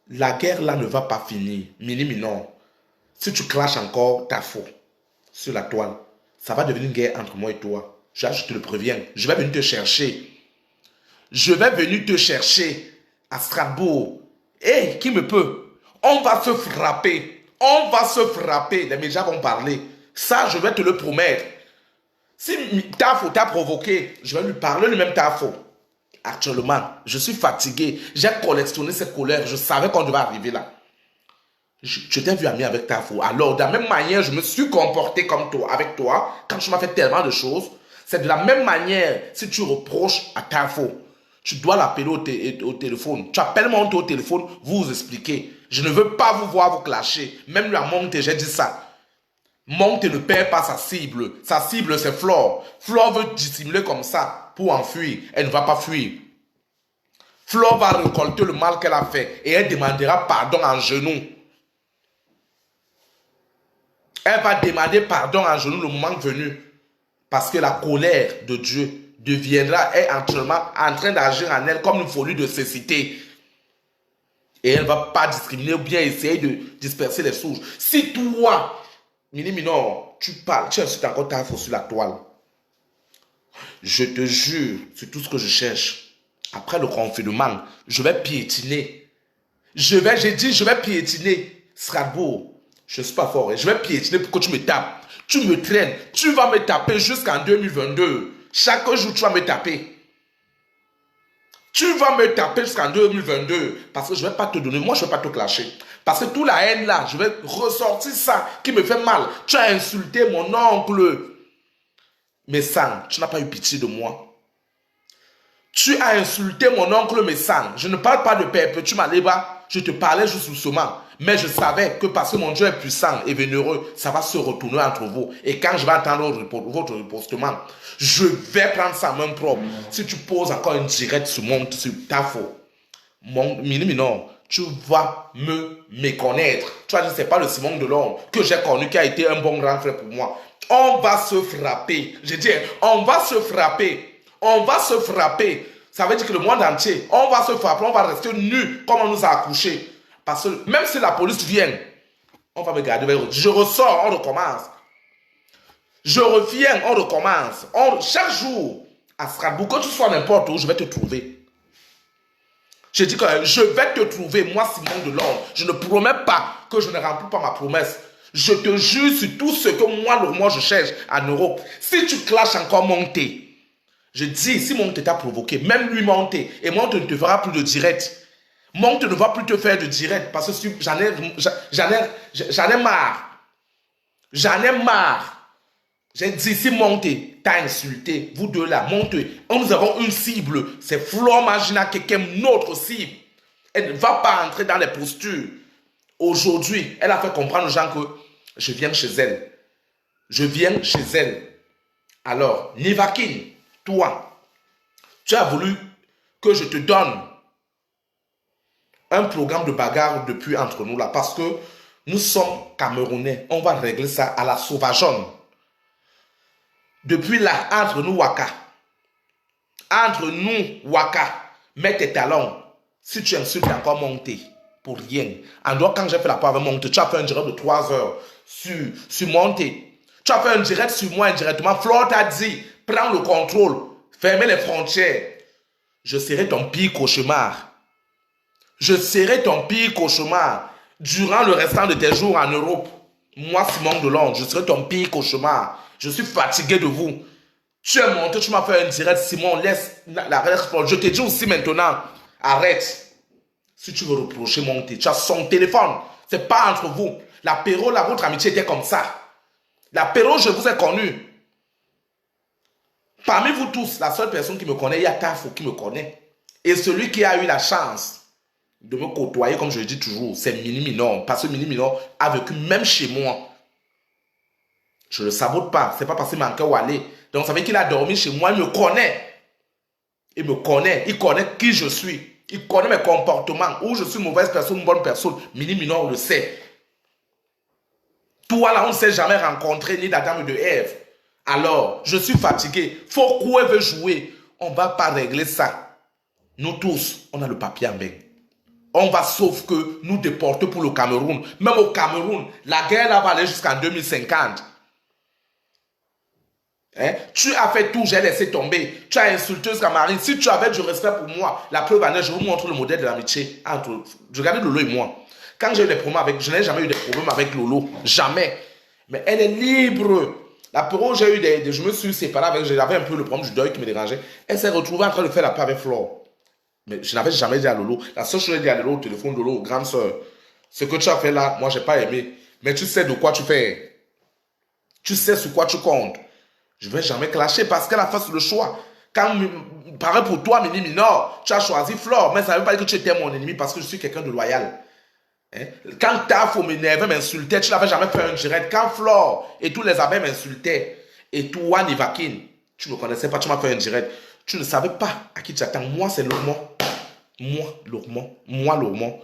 La guerre là ne va pas finir. Non. Si tu clashes encore, t'as faux. Sur la toile. Ça va devenir une guerre entre moi et toi. Je te le préviens. Je vais venir te chercher. Je vais venir te chercher à Strasbourg. Hé, qui me peut? On va se frapper. On va se frapper. Les médias vont parler. Ça, je vais te le promettre. Si Tafo t'a provoqué, je vais lui parler lui-même Tafo. Actuellement, je suis fatigué. J'ai collectionné cette colère. Je savais qu'on devait arriver là. Je t'ai vu ami avec Tafo. Alors, de la même manière, je me suis comporté comme toi, avec toi, quand tu m'as fait tellement de choses. C'est de la même manière, si tu reproches à Tafo, tu dois l'appeler au téléphone. Tu appelles mon au téléphone, vous expliquez. Je ne veux pas vous voir vous clasher. Même la Monte, j'ai dit ça. Monte ne perd pas sa cible. Sa cible, c'est Flore. Flore veut dissimuler comme ça pour enfuir. Elle ne va pas fuir. Flore va récolter le mal qu'elle a fait et elle demandera pardon en genoux. Elle va demander pardon en genoux le moment venu. Parce que la colère de Dieu deviendra, est actuellement en train d'agir en elle comme une folie de cécité. Et elle ne va pas discriminer ou bien essayer de disperser les souches. Si toi, Minor, tu parles, tu insultes encore Tafo sur la toile. Je te jure, c'est tout ce que je cherche. Après le confinement, je vais piétiner. Je vais piétiner Strasbourg. Je ne suis pas fort. Je vais piétiner pour que tu me tapes. Tu me traînes. Tu vas me taper jusqu'en 2022. Chaque jour, tu vas me taper. Tu vas me taper jusqu'en 2022. Parce que je ne vais pas te donner. Moi, je ne vais pas te clasher. Parce que toute la haine là, je vais ressortir ça qui me fait mal. Tu as insulté mon oncle. Messang, tu n'as pas eu pitié de moi. Tu as insulté mon oncle Messang. Je ne parle pas de perpétuum Maleba. Je te parlais juste doucement. Mais je savais que parce que mon Dieu est puissant et vénéreux, ça va se retourner entre vous. Et quand je vais entendre votre ripostement, je vais prendre sa main propre. Si tu poses encore une directe sur Tafo, Minor, tu vas me méconnaître. Tu vas dire, c'est pas le Simon de l'homme que j'ai connu qui a été un bon grand frère pour moi. On va se frapper. Je dis, on va se frapper. On va se frapper. Ça veut dire que le monde entier, on va se frapper, on va rester nus comme on nous a accouchés. Parce que même si la police vient, on va me garder. Je ressors, on recommence. Je reviens, on recommence. Chaque jour, à Strasbourg, que tu sois n'importe où, je vais te trouver. Je dis que je vais te trouver, moi Simon de l'homme. Je ne promets pas que je ne remplis pas ma promesse. Je te jure sur tout ce que moi je cherche en Europe. Si tu clashes encore Monté, je dis, si Monté t'a provoqué, même lui Monté, et Monté ne te fera plus de direct. Monté ne va plus te faire de direct parce que j'en ai marre. J'en ai marre. J'ai dit, si Monté t'a insulté, vous deux là, Monté, nous avons une cible. C'est Flore Magina qui est notre cible. Elle ne va pas entrer dans les postures. Aujourd'hui, elle a fait comprendre aux gens que je viens chez elle. Je viens chez elle. Alors, Nivakin, toi, tu as voulu que je te donne un programme de bagarre depuis entre nous là. Parce que nous sommes Camerounais. On va régler ça à la sauvageonne. Depuis là, entre nous Waka. Entre nous Waka. Mets tes talons. Si tu insultes encore Monté. Pour rien. En dehors, quand j'ai fait la part avec Monté, tu as fait un direct de 3 heures sur Monté. Tu as fait un direct sur moi indirectement. Flore t'a dit, prends le contrôle. Fermez les frontières. Je serai ton pire cauchemar. Je serai ton pire cauchemar durant le restant de tes jours en Europe. Moi, Simon de Londres, je serai ton pire cauchemar. Je suis fatigué de vous. Tu es monté, tu m'as fait un direct, Simon, laisse la réponse. Je te dis aussi maintenant, arrête. Si tu veux reprocher Monté, tu as son téléphone. C'est pas entre vous. L'apéro, votre amitié était comme ça. L'apéro, je vous ai connu. Parmi vous tous, la seule personne qui me connaît, il y a Tafo qui me connaît. Et celui qui a eu la chance de me côtoyer, comme je le dis toujours, c'est Minor. Parce que Minor a vécu même chez moi. Je ne le sabote pas. C'est pas parce qu'il manquait où aller. Donc ça veut dire qu'il a dormi chez moi. Il me connaît. Il me connaît. Il connaît qui je suis. Il connaît mes comportements. Où je suis une mauvaise personne, une bonne personne. Minor le sait. Toi là, on ne s'est jamais rencontré, ni d'Adam ni de Ève. Alors, je suis fatigué. Foucault veut jouer. on ne va pas régler ça. Nous tous, on a le papier en main. On va sauf que nous déporter pour le Cameroun. Même au Cameroun, la guerre là va aller jusqu'en 2050. Hein? Tu as fait tout, j'ai laissé tomber. Tu as insulté Camarine. Si tu avais du respect pour moi, la preuve en est, je vous montre le modèle de l'amitié entre, regardez Lolo et moi. Quand j'ai eu des problèmes avec, je n'ai jamais eu de problème avec Lolo, jamais. Mais elle est libre. La période où j'ai eu je me suis séparé avec, j'avais un peu le problème du deuil qui me dérangeait. Elle s'est retrouvée en train de faire la paix avec Flore. Mais je n'avais jamais dit à Lolo. La seule chose que j'ai dit à Lolo au téléphone, Lolo, grande soeur, ce que tu as fait là, moi, je n'ai pas aimé. Mais tu sais de quoi tu fais. Tu sais sur quoi tu comptes. Je ne vais jamais clasher parce qu'elle a fait le choix. Quand, pareil pour toi, Mini Minor, tu as choisi Flore, mais ça ne veut pas dire que tu étais mon ennemi parce que je suis quelqu'un de loyal. Hein? Quand Taf m'énervait, m'insultait, tu n'avais jamais fait un direct. Quand Flore et tous les abeilles m'insultaient, et toi, Nivakin, tu ne me connaissais pas, tu m'as fait un direct. Tu ne savais pas à qui tu attends. Moi, c'est Lormont. Moi, Lormont.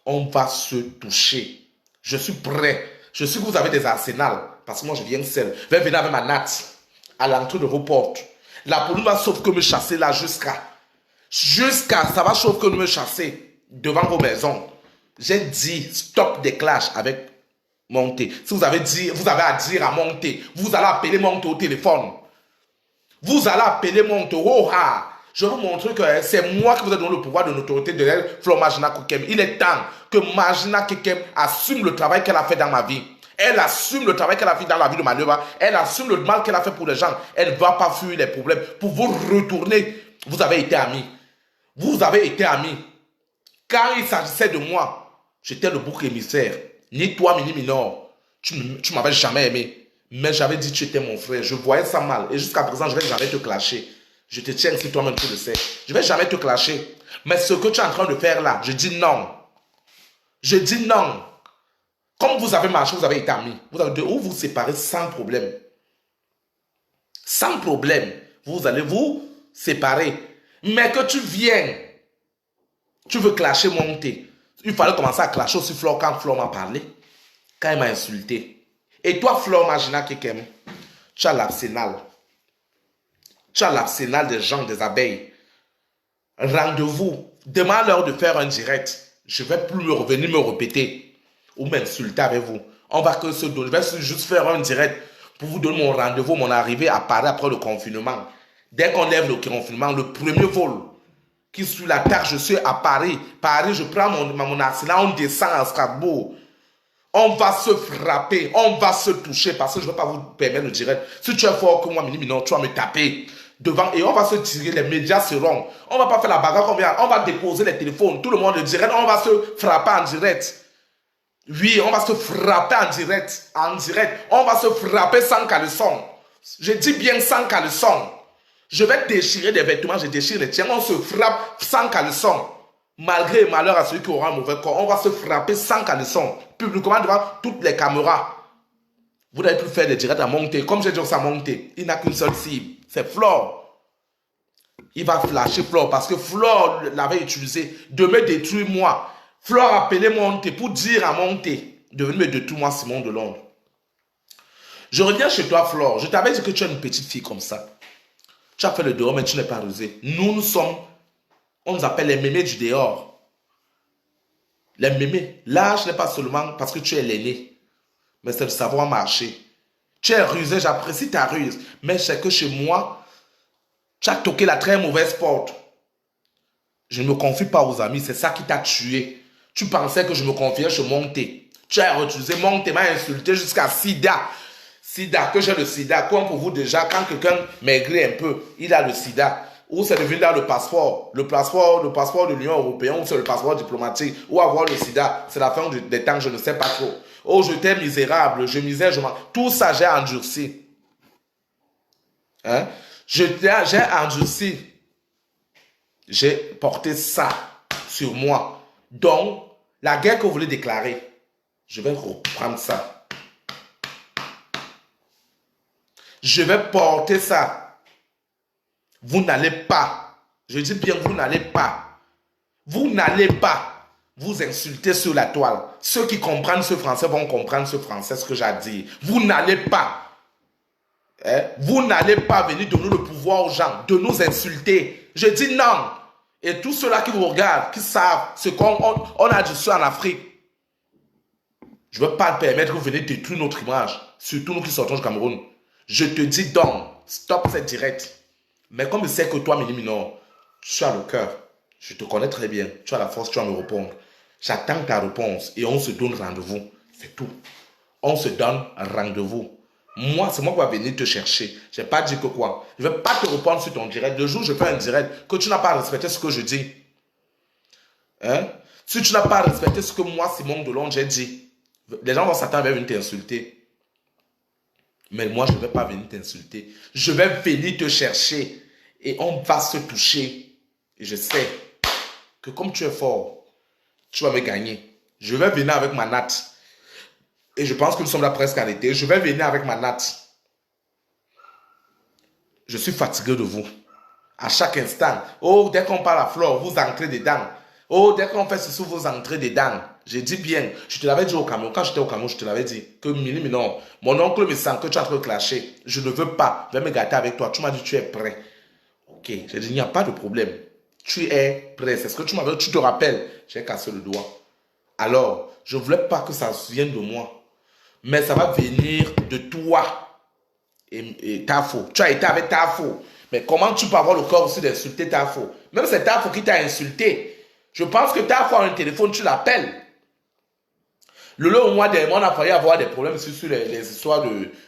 On va se toucher. Je suis prêt. Je sais que vous avez des arsenals. Parce que moi, je viens seul. Je vais venir avec ma natte à l'entrée de Report. La police va sauf que me chasser là jusqu'à. Ça va sauf que me chasser devant vos maisons. J'ai dit stop des clashs avec Monté. Si vous avez à dire à Monté, vous allez appeler Monté au téléphone. Vous allez appeler Monté. Oh, ah. Je vais vous montrer que c'est moi qui vous ai donné le pouvoir de l'autorité de Flore Magina Kekem. Il est temps que Magina Kekem assume le travail qu'elle a fait dans ma vie. Elle assume le travail qu'elle a fait dans la vie de Maneva. Elle assume le mal qu'elle a fait pour les gens. Elle ne va pas fuir les problèmes. Pour vous retourner, vous avez été amis. Vous avez été amis. Quand il s'agissait de moi, j'étais le bouc émissaire. Ni toi, Mini Minor. Tu ne m'avais jamais aimé. Mais j'avais dit que tu étais mon frère. Je voyais ça mal. Et jusqu'à présent, je ne vais jamais te clasher. Je te tiens si toi-même tu le sais. Je ne vais jamais te clasher. Mais ce que tu es en train de faire là, je dis non. Je dis non. Comme vous avez marché, vous avez été amis. Vous avez de où vous séparer sans problème. Sans problème. Vous allez vous séparer. Mais que tu viennes. Tu veux clasher Monté. Il fallait commencer à clasher aussi Flore quand Flore m'a parlé. Quand il m'a insulté. Et toi, Flore Magina Kekem, tu as l'arsenal. Tu as l'arsenal des gens, des abeilles. Rendez-vous. Demande-leur de faire un direct. Je ne vais plus me revenir me répéter. Ou m'insulter avec vous. On va que se donner. Je vais juste faire un direct pour vous donner mon rendez-vous, mon arrivée à Paris après le confinement. Dès qu'on lève le confinement, le premier vol qui suit la terre, je suis à Paris. Paris, je prends mon arsenal, on descend à Strasbourg. On va se frapper, on va se toucher parce que je ne vais pas vous permettre le direct. Si tu es fort que moi, Mini Minor, tu vas me taper devant et on va se tirer, les médias seront. On ne va pas faire la bagarre comme on va déposer les téléphones, tout le monde le direct, on va se frapper en direct. Oui, on va se frapper en direct. On va se frapper sans caleçon. Je dis bien sans caleçon. Je vais déchirer des vêtements, je déchire les tiens. On se frappe sans caleçon. Malgré malheur à celui qui aura un mauvais corps, on va se frapper sans caleçon. Publiquement devant toutes les caméras. Vous n'avez plus faire des directs à Monté. Comme j'ai dit à Monté, il n'a qu'une seule cible. C'est Flore. Il va flasher Flore parce que Flore l'avait utilisé de me détruire moi. Flore a appelé Monté pour dire à Monté de venir me détruire moi, Simon de Londres. Je reviens chez toi, Flore. Je t'avais dit que tu es une petite fille comme ça. Tu as fait le dehors, mais tu n'es pas rusé. Nous sommes, on nous appelle les mémés du dehors. Les mémés. L'âge n'est pas seulement parce que tu es l'aîné, mais c'est le savoir marcher. Tu es rusé, j'apprécie ta ruse, mais c'est que chez moi, tu as toqué la très mauvaise porte. Je ne me confie pas aux amis, c'est ça qui t'a tué. Tu pensais que je me confiais chez Monté. Tu as refusé, Monté m'a insulté jusqu'à Sida. Sida, que j'ai le Sida. Comme pour vous déjà, quand quelqu'un maigrit un peu, il a le Sida. Ou c'est devenu là le passeport. Le passeport de l'Union européenne, ou c'est le passeport diplomatique. Ou avoir le Sida. C'est la fin des temps, je ne sais pas trop. Oh, je t'ai misérable, je misère, je m'en... Tout ça, j'ai endurci. Hein? J'ai endurci. J'ai porté ça sur moi. Donc, la guerre que vous voulez déclarer, je vais reprendre ça. Je vais porter ça. Vous n'allez pas, je dis bien vous n'allez pas vous insulter sur la toile. Ceux qui comprennent ce français vont comprendre ce français, ce que j'ai dit. Vous n'allez pas. Hein? Vous n'allez pas venir donner le pouvoir aux gens de nous insulter. Je dis non. Et tous ceux-là qui vous regardent, qui savent ce qu'on a du en Afrique, je ne veux pas permettre que vous venez détruire notre image, surtout nous qui sortons du Cameroun. Je te dis donc, stop cette direct. Mais comme je sais que toi, Mini Minor, tu as le cœur, je te connais très bien, tu as la force, tu vas me répondre. J'attends ta réponse et on se donne rendez-vous. C'est tout. On se donne rendez-vous. Moi, c'est moi qui vais venir te chercher. Je n'ai pas dit que quoi. Je ne vais pas te répondre sur ton direct. Le jour où je fais un direct, que tu n'as pas respecté ce que je dis. Hein? Si tu n'as pas respecté ce que moi, Simon Delon, j'ai dit, les gens vont s'attendre à venir t'insulter. Mais moi, je ne vais pas venir t'insulter. Je vais venir te chercher. Et on va se toucher. Et je sais que comme tu es fort, tu vas me gagner. Je vais venir avec ma natte. Et je pense que nous sommes là presque à l'été. Je vais venir avec ma natte. Je suis fatigué de vous. À chaque instant. Oh, dès qu'on parle à Flore, vous entrez dedans. Oh, dès qu'on fait ceci, vous entrez dedans. Je dis bien. Je te l'avais dit au Cameroun. Quand j'étais au Cameroun, je te l'avais dit. Que non. Mon oncle me sent que tu es en train de clasher. Je ne veux pas. Je vais me gâter avec toi. Tu m'as dit tu es prêt. Ok. J'ai dit il n'y a pas de problème. Tu es prêt. C'est ce que tu m'avais dit. Tu te rappelles. J'ai cassé le doigt. Alors, je ne voulais pas que ça vienne de moi. Mais ça va venir de toi et Tafo. Tu as été avec Tafo. Mais comment tu peux avoir le corps aussi d'insulter Tafo? Même c'est Tafo qui t'a insulté. Je pense que Tafo a un téléphone, tu l'appelles. Au mois dernier, on a failli avoir des problèmes sur les histoires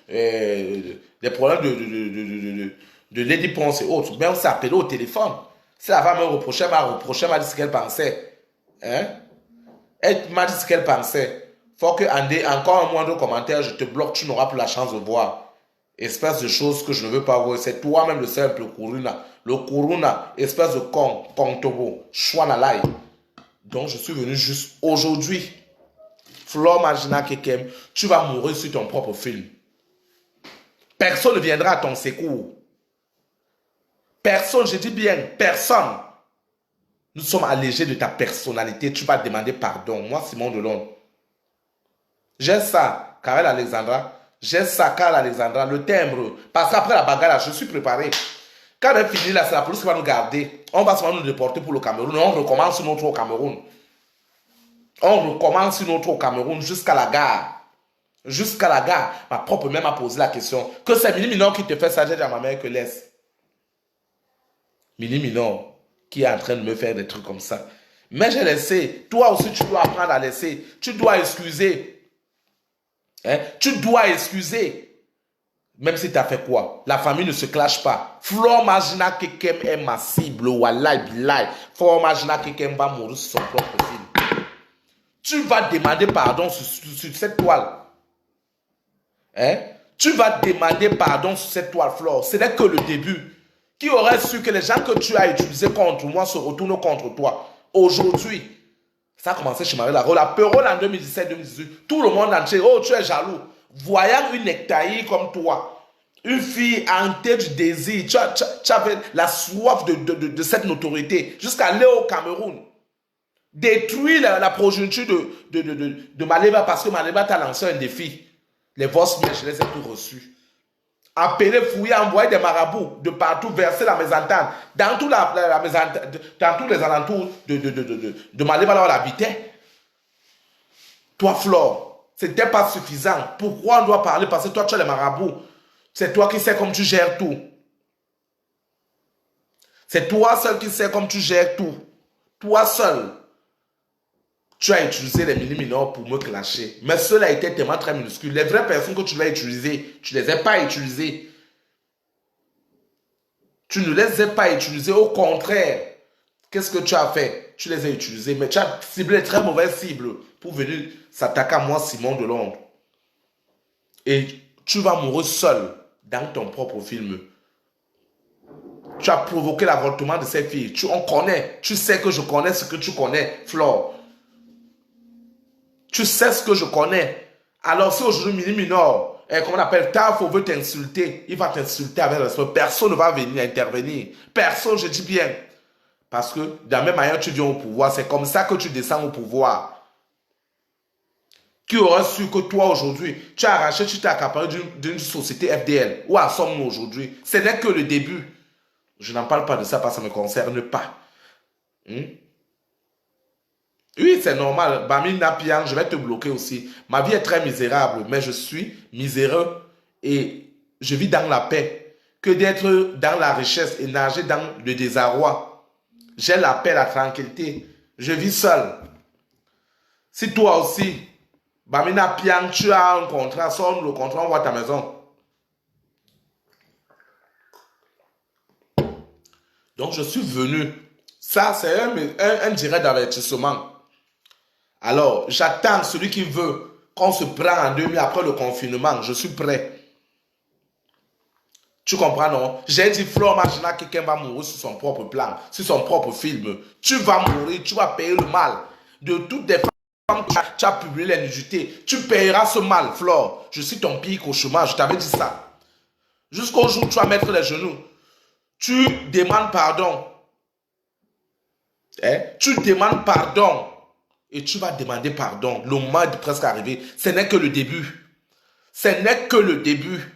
des problèmes de Lady Ponce et autres. Mais on s'est appelé au téléphone. Si la femme me reprochait, elle m'a dit ce qu'elle pensait. Hein? Elle m'a dit ce qu'elle pensait. Faut que encore un moindre commentaire, je te bloque, tu n'auras plus la chance de voir. Espèce de choses que je ne veux pas voir. C'est toi-même le simple Kuruna. Le Kuruna, espèce de con, Pontobo, Chouanalai. Donc je suis venu juste aujourd'hui. Flore Magina Kekem, tu vas mourir sur ton propre film. Personne ne viendra à ton secours. Personne, je dis bien, personne. Nous sommes allégés de ta personnalité. Tu vas demander pardon. Moi, Simon Delon. J'ai ça, Karel Alexandra. J'ai ça, Karel Alexandra. Le timbre. Parce qu'après la bagarre, je suis préparé. Quand elle finit là, c'est la police qui va nous garder. On va seulement nous déporter pour le Cameroun. On recommence notre au Cameroun. On recommence notre au Cameroun jusqu'à la gare. Jusqu'à la gare. Ma propre mère m'a posé la question. Que c'est Mini Minor qui te fait ça? J'ai dit à ma mère que laisse. Mini Minor qui est en train de me faire des trucs comme ça. Mais j'ai laissé. Toi aussi, tu dois apprendre à laisser. Tu dois excuser. Hein? Tu dois excuser. Même si tu as fait quoi? La famille ne se clash pas. Flore Magina Kekem est ma cible. Wallahi billahi. Flore Magina Kekem va mourir sur son propre film. Tu vas demander pardon sur cette toile. Hein? Tu vas demander pardon sur cette toile, Flore. Ce n'est que le début. Qui aurait su que les gens que tu as utilisés contre moi se retournent contre toi? Aujourd'hui, ça a commencé chez Marie-Laro. La Pérole en 2017-2018. Tout le monde entier. Oh, tu es jaloux. Voyant une nectaïe comme toi, une fille hantée du désir, tu avais la soif de cette notoriété jusqu'à aller au Cameroun. Détruire la progéniture de Maleba parce que Maleba t'a lancé un défi. Les voices, je les ai tous reçus. Appeler, fouiller, envoyer des marabouts de partout, verser la mésentente dans tous les alentours de Maleba là où elle habitait. Toi, Flore, ce n'était pas suffisant. Pourquoi on doit parler? Parce que toi, tu es les marabouts. C'est toi qui sais comme tu gères tout. C'est toi seul qui sais comme tu gères tout. Toi seul. Tu as utilisé les Mini Minor pour me clasher. Mais cela était tellement très minuscule. Les vraies personnes que tu l'as utilisées, tu ne les as pas utilisées. Tu ne les as pas utilisées. Au contraire, qu'est-ce que tu as fait? Tu les as utilisées. Mais tu as ciblé très mauvaises cibles pour venir s'attaquer à moi, Simon Delon. Et tu vas mourir seul dans ton propre film. Tu as provoqué l'avortement de ces filles. On connaît. Tu sais que je connais ce que tu connais, Flore. Tu sais ce que je connais. Alors si aujourd'hui Mini Minor, comment on appelle, Tafo veut t'insulter, il va t'insulter avec respect. Personne ne va venir intervenir. Personne, je dis bien. Parce que de la même manière tu viens au pouvoir, c'est comme ça que tu descends au pouvoir. Qui aurait su que toi aujourd'hui, tu as arraché, tu t'es accaparé d'une société FDL. Où en sommes-nous aujourd'hui? Ce n'est que le début. Je n'en parle pas de ça parce que ça ne me concerne pas. Oui, c'est normal. Bami Napian, je vais te bloquer aussi. Ma vie est très misérable, mais je suis miséreux et je vis dans la paix. Que d'être dans la richesse et nager dans le désarroi. J'ai la paix, la tranquillité. Je vis seul. Si toi aussi, Bami Napian, tu as un contrat, sonne le contrat, on voit ta maison. Donc, je suis venu. Ça, c'est un direct d'avertissement. Alors, j'attends celui qui veut qu'on se prenne en 2000 après le confinement. Je suis prêt. Tu comprends, non? J'ai dit, Flore Margina, quelqu'un va mourir sur son propre plan, sur son propre film. Tu vas mourir, tu vas payer le mal. De toutes les femmes que tu as publié les nudités, tu payeras ce mal, Flore. Je suis ton pire cauchemar, je t'avais dit ça. Jusqu'au jour où tu vas mettre les genoux. Tu demandes pardon. Tu demandes pardon. Et tu vas demander pardon. Le moment est presque arrivé. Ce n'est que le début. Ce n'est que le début.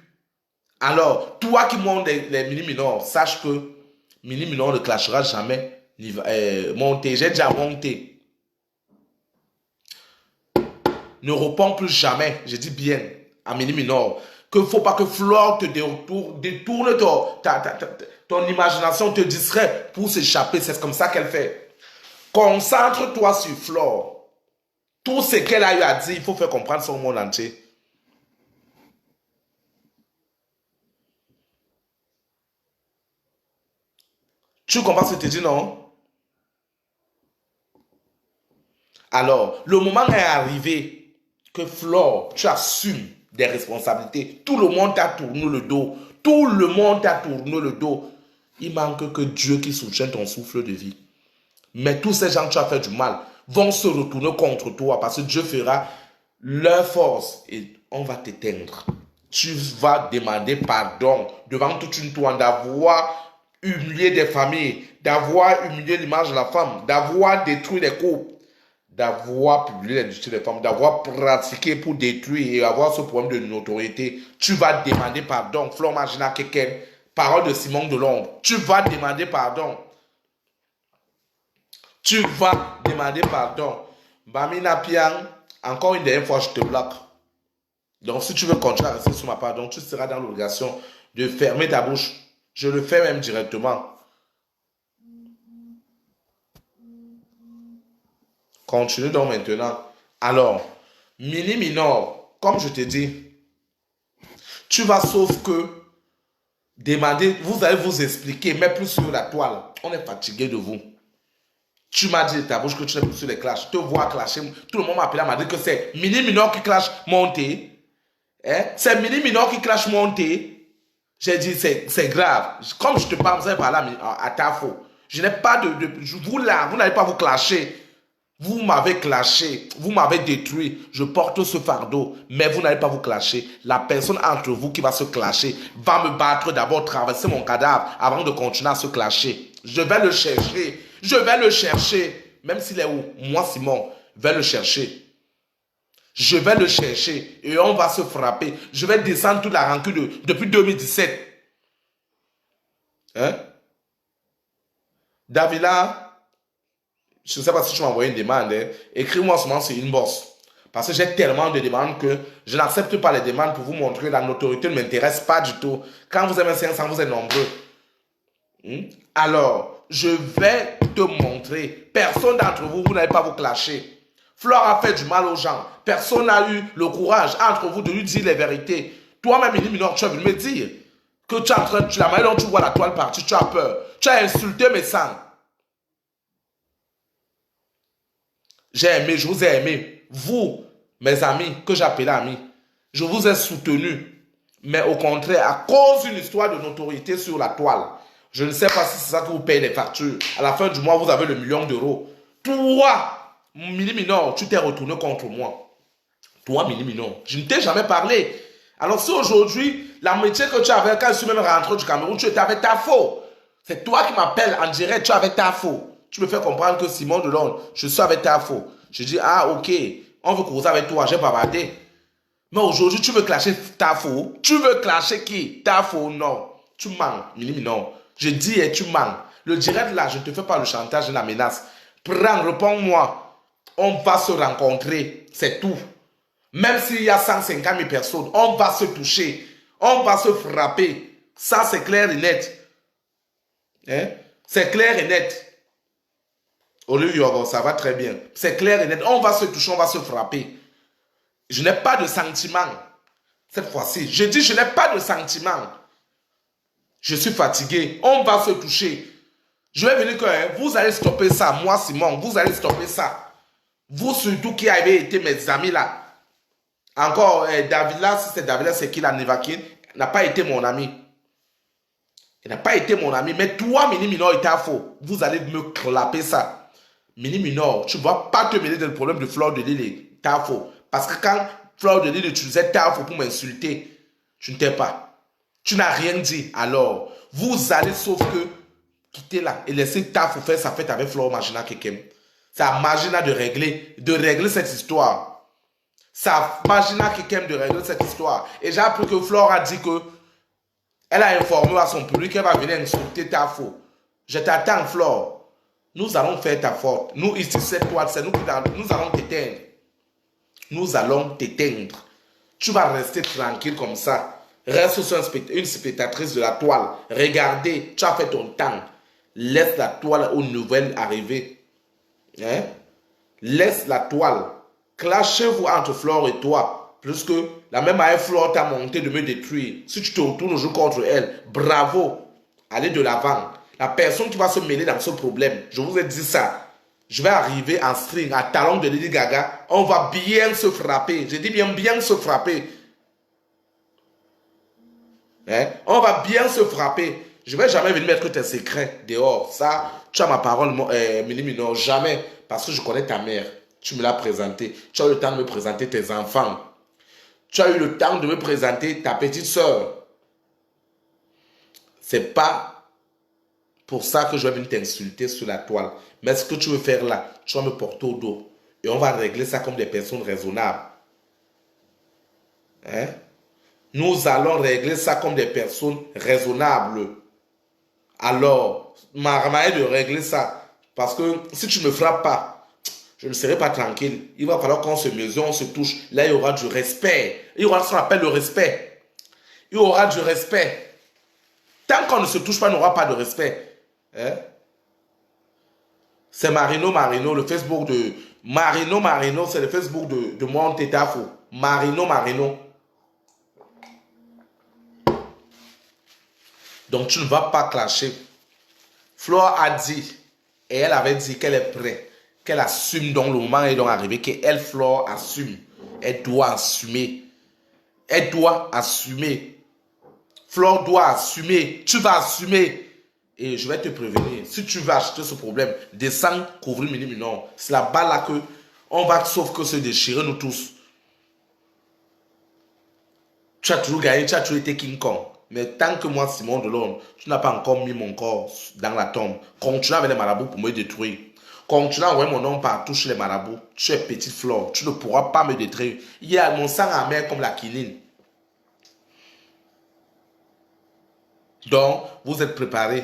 Alors, toi qui montes les mini-minors, sache que mini-minor ne clashera jamais. Monter, j'ai déjà monté. Ne réponds plus jamais, je dis bien, à mini-minor. Que faut pas que Flore te détourne ton imagination, te distrait pour s'échapper. C'est comme ça qu'elle fait. Concentre-toi sur Flore. Tout ce qu'elle a eu à dire, il faut faire comprendre ça au monde entier. Tu comprends ce que je te dis, non? Alors, le moment est arrivé que Flore, tu assumes des responsabilités. Tout le monde t'a tourné le dos. Tout le monde t'a tourné le dos. Il manque que Dieu qui soutienne ton souffle de vie. Mais tous ces gens que tu as fait du mal vont se retourner contre toi parce que Dieu fera leur force et on va t'éteindre. Tu vas demander pardon devant toute une toile d'avoir humilié des familles, d'avoir humilié l'image de la femme, d'avoir détruit les couples, d'avoir publié l'industrie des femmes, d'avoir pratiqué pour détruire et avoir ce problème de notoriété. Tu vas demander pardon. Flore Margina Keken, parole de Simon Delombre. Tu vas demander pardon. Tu vas demander pardon. Bami Napian, encore une dernière fois, je te bloque. Donc, si tu veux continuer à rester sur ma part, donc tu seras dans l'obligation de fermer ta bouche. Je le fais même directement. Continue donc maintenant. Alors, mini-minor, comme je te dis, tu vas sauf que demander, vous allez vous expliquer, mais plus sur la toile. On est fatigué de vous. Tu m'as dit de ta bouche que tu n'es plus sur les clashs. Je te vois clasher. Tout le monde m'a appelé, m'a dit que c'est mini-minor qui clash monté. C'est mini-minor qui clash monté. J'ai dit, c'est grave. Comme je te parle, vous allez parler à ta faute. Je n'ai pas vous là, vous n'allez pas vous clasher. Vous m'avez clashé, vous m'avez détruit. Je porte ce fardeau, mais vous n'allez pas vous clasher. La personne entre vous qui va se clasher va me battre d'abord, traverser mon cadavre avant de continuer à se clasher. Je vais le chercher. Je vais le chercher. Même s'il est où? Moi, Simon, vais le chercher. Je vais le chercher et on va se frapper. Je vais descendre toute la rancune depuis 2017. Davila, je ne sais pas si tu m'as envoyé une demande. Écris-moi seulement sur inbox. Parce que j'ai tellement de demandes que je n'accepte pas les demandes pour vous montrer que la notoriété ne m'intéresse pas du tout. Quand vous avez 500, vous êtes nombreux. Alors, je vais te montrer. Personne d'entre vous, vous n'allez pas vous clasher. Flore a fait du mal aux gens. Personne n'a eu le courage entre vous de lui dire les vérités. Toi-même, mini-minor, tu as venu me dire que tu es en train de... La manière dont tu vois la toile partie, tu as peur. Tu as insulté mes sangs. J'ai aimé, je vous ai aimé. Vous, mes amis, que j'appelais amis, je vous ai soutenu. Mais au contraire, à cause d'une histoire de notoriété sur la toile, je ne sais pas si c'est ça que vous payez les factures. À la fin du mois, vous avez le 1 million d'euros. Toi, mini-minor, tu t'es retourné contre moi. Toi, mini-minor, je ne t'ai jamais parlé. Alors si aujourd'hui, la métier que tu avais, quand je suis même rentré du Cameroun, tu étais avec ta faux. C'est toi qui m'appelles en direct, tu es avec ta faux. Tu me fais comprendre que Simon Delombre, je suis avec ta faux. Je dis, ah ok, On veut causer avec toi, j'ai bavardé. Mais aujourd'hui, tu veux clasher Tafo. Tu veux clasher qui? Tafo, non. Tu mens, Minimi, non. Je dis, tu mens. Le direct là, je ne te fais pas le chantage, je la menace. Prends, réponds-moi. On va se rencontrer, c'est tout. Même s'il y a 150 000 personnes, on va se toucher. On va se frapper. Ça, c'est clair et net. Hein? C'est clair et net. Olivier, ça va très bien. C'est clair et net. On va se toucher, on va se frapper. Je n'ai pas de sentiment. Cette fois-ci, je dis, je n'ai pas de sentiment. Je suis fatigué. On va se toucher. Je vais venir que vous allez stopper ça. Moi, Simon, vous allez stopper ça. Vous surtout qui avez été mes amis là. Encore, David là, si c'est David là, c'est qui la Nivakin, n'a pas été mon ami. Il n'a pas été mon ami. Mais toi, Mini Minor et Tafo, vous allez me clapper ça. Mini Minor, tu ne vas pas te mêler dans le problème de Fleur de Lille et Tafo. Parce que quand Fleur de Lille utilisait Tafo pour m'insulter, tu ne t'es pas. Tu n'as rien dit. Alors, vous allez sauf que quitter là et laisser Tafo faire sa fête avec Fleur Magina Kekem. C'est à Magina de régler cette histoire. C'est à Magina Kekem de régler cette histoire. Et j'ai appris que Fleur a dit que elle a informé à son public qu'elle va venir insulter Tafo. Je t'attends, Fleur. Nous allons faire ta faute. Nous, ici, cette toile, c'est nous qui nous allons t'éteindre. Nous allons t'éteindre. Tu vas rester tranquille comme ça. Reste sur une spectatrice de la toile. Regardez, tu as fait ton temps. Laisse la toile aux nouvelles arriver. Hein? Laisse la toile. Clashez-vous entre Flore et toi. Plus que la même manière, Flore t'a monté de me détruire. Si tu te retournes aujourd'hui contre elle, bravo. Allez de l'avant. La personne qui va se mêler dans ce problème, je vous ai dit ça. Je vais arriver en string, à talon de Lady Gaga. On va bien se frapper. Je dis bien se frapper. Hein? On va bien se frapper. Je ne vais jamais venir mettre tes secrets dehors. Ça, tu as ma parole, Mini Minor. Jamais. Parce que je connais ta mère. Tu me l'as présenté. Tu as eu le temps de me présenter tes enfants. Tu as eu le temps de me présenter ta petite soeur. C'est pas pour ça que je vais venir t'insulter sur la toile. Mais ce que tu veux faire là, tu vas me porter au dos. Et on va régler ça comme des personnes raisonnables. Hein? Nous allons régler ça comme des personnes raisonnables. Alors, ma manière de régler ça. Parce que si tu ne me frappes pas, je ne serai pas tranquille. Il va falloir qu'on se mesure, on se touche. Là, il y aura du respect. Il y aura ce qu'on appelle le respect. Il y aura du respect. Tant qu'on ne se touche pas, il n'y aura pas de respect. Hein? C'est Marino, le Facebook de... Marino, c'est le Facebook de Monte Tafo. Marino. Donc, tu ne vas pas clasher. Flore a dit, et elle avait dit qu'elle est prête, qu'elle assume dans le moment est donc arrivé, qu'elle, Flore, assume. Elle doit assumer. Elle doit assumer. Flore doit assumer. Tu vas assumer. Et je vais te prévenir. Si tu veux acheter ce problème, descends, couvrir Mini Minor. C'est là-bas là que on va sauf que se déchirer nous tous. Tu as toujours gagné, tu as toujours été King Kong. Mais tant que moi, Simon Delorme, tu n'as pas encore mis mon corps dans la tombe. Continue avec les marabouts pour me détruire. Continue à envoyer mon nom partout chez les marabouts. Tu es petite Flore. Tu ne pourras pas me détruire. Il y a mon sang amer comme la quinine. Donc, vous êtes préparés.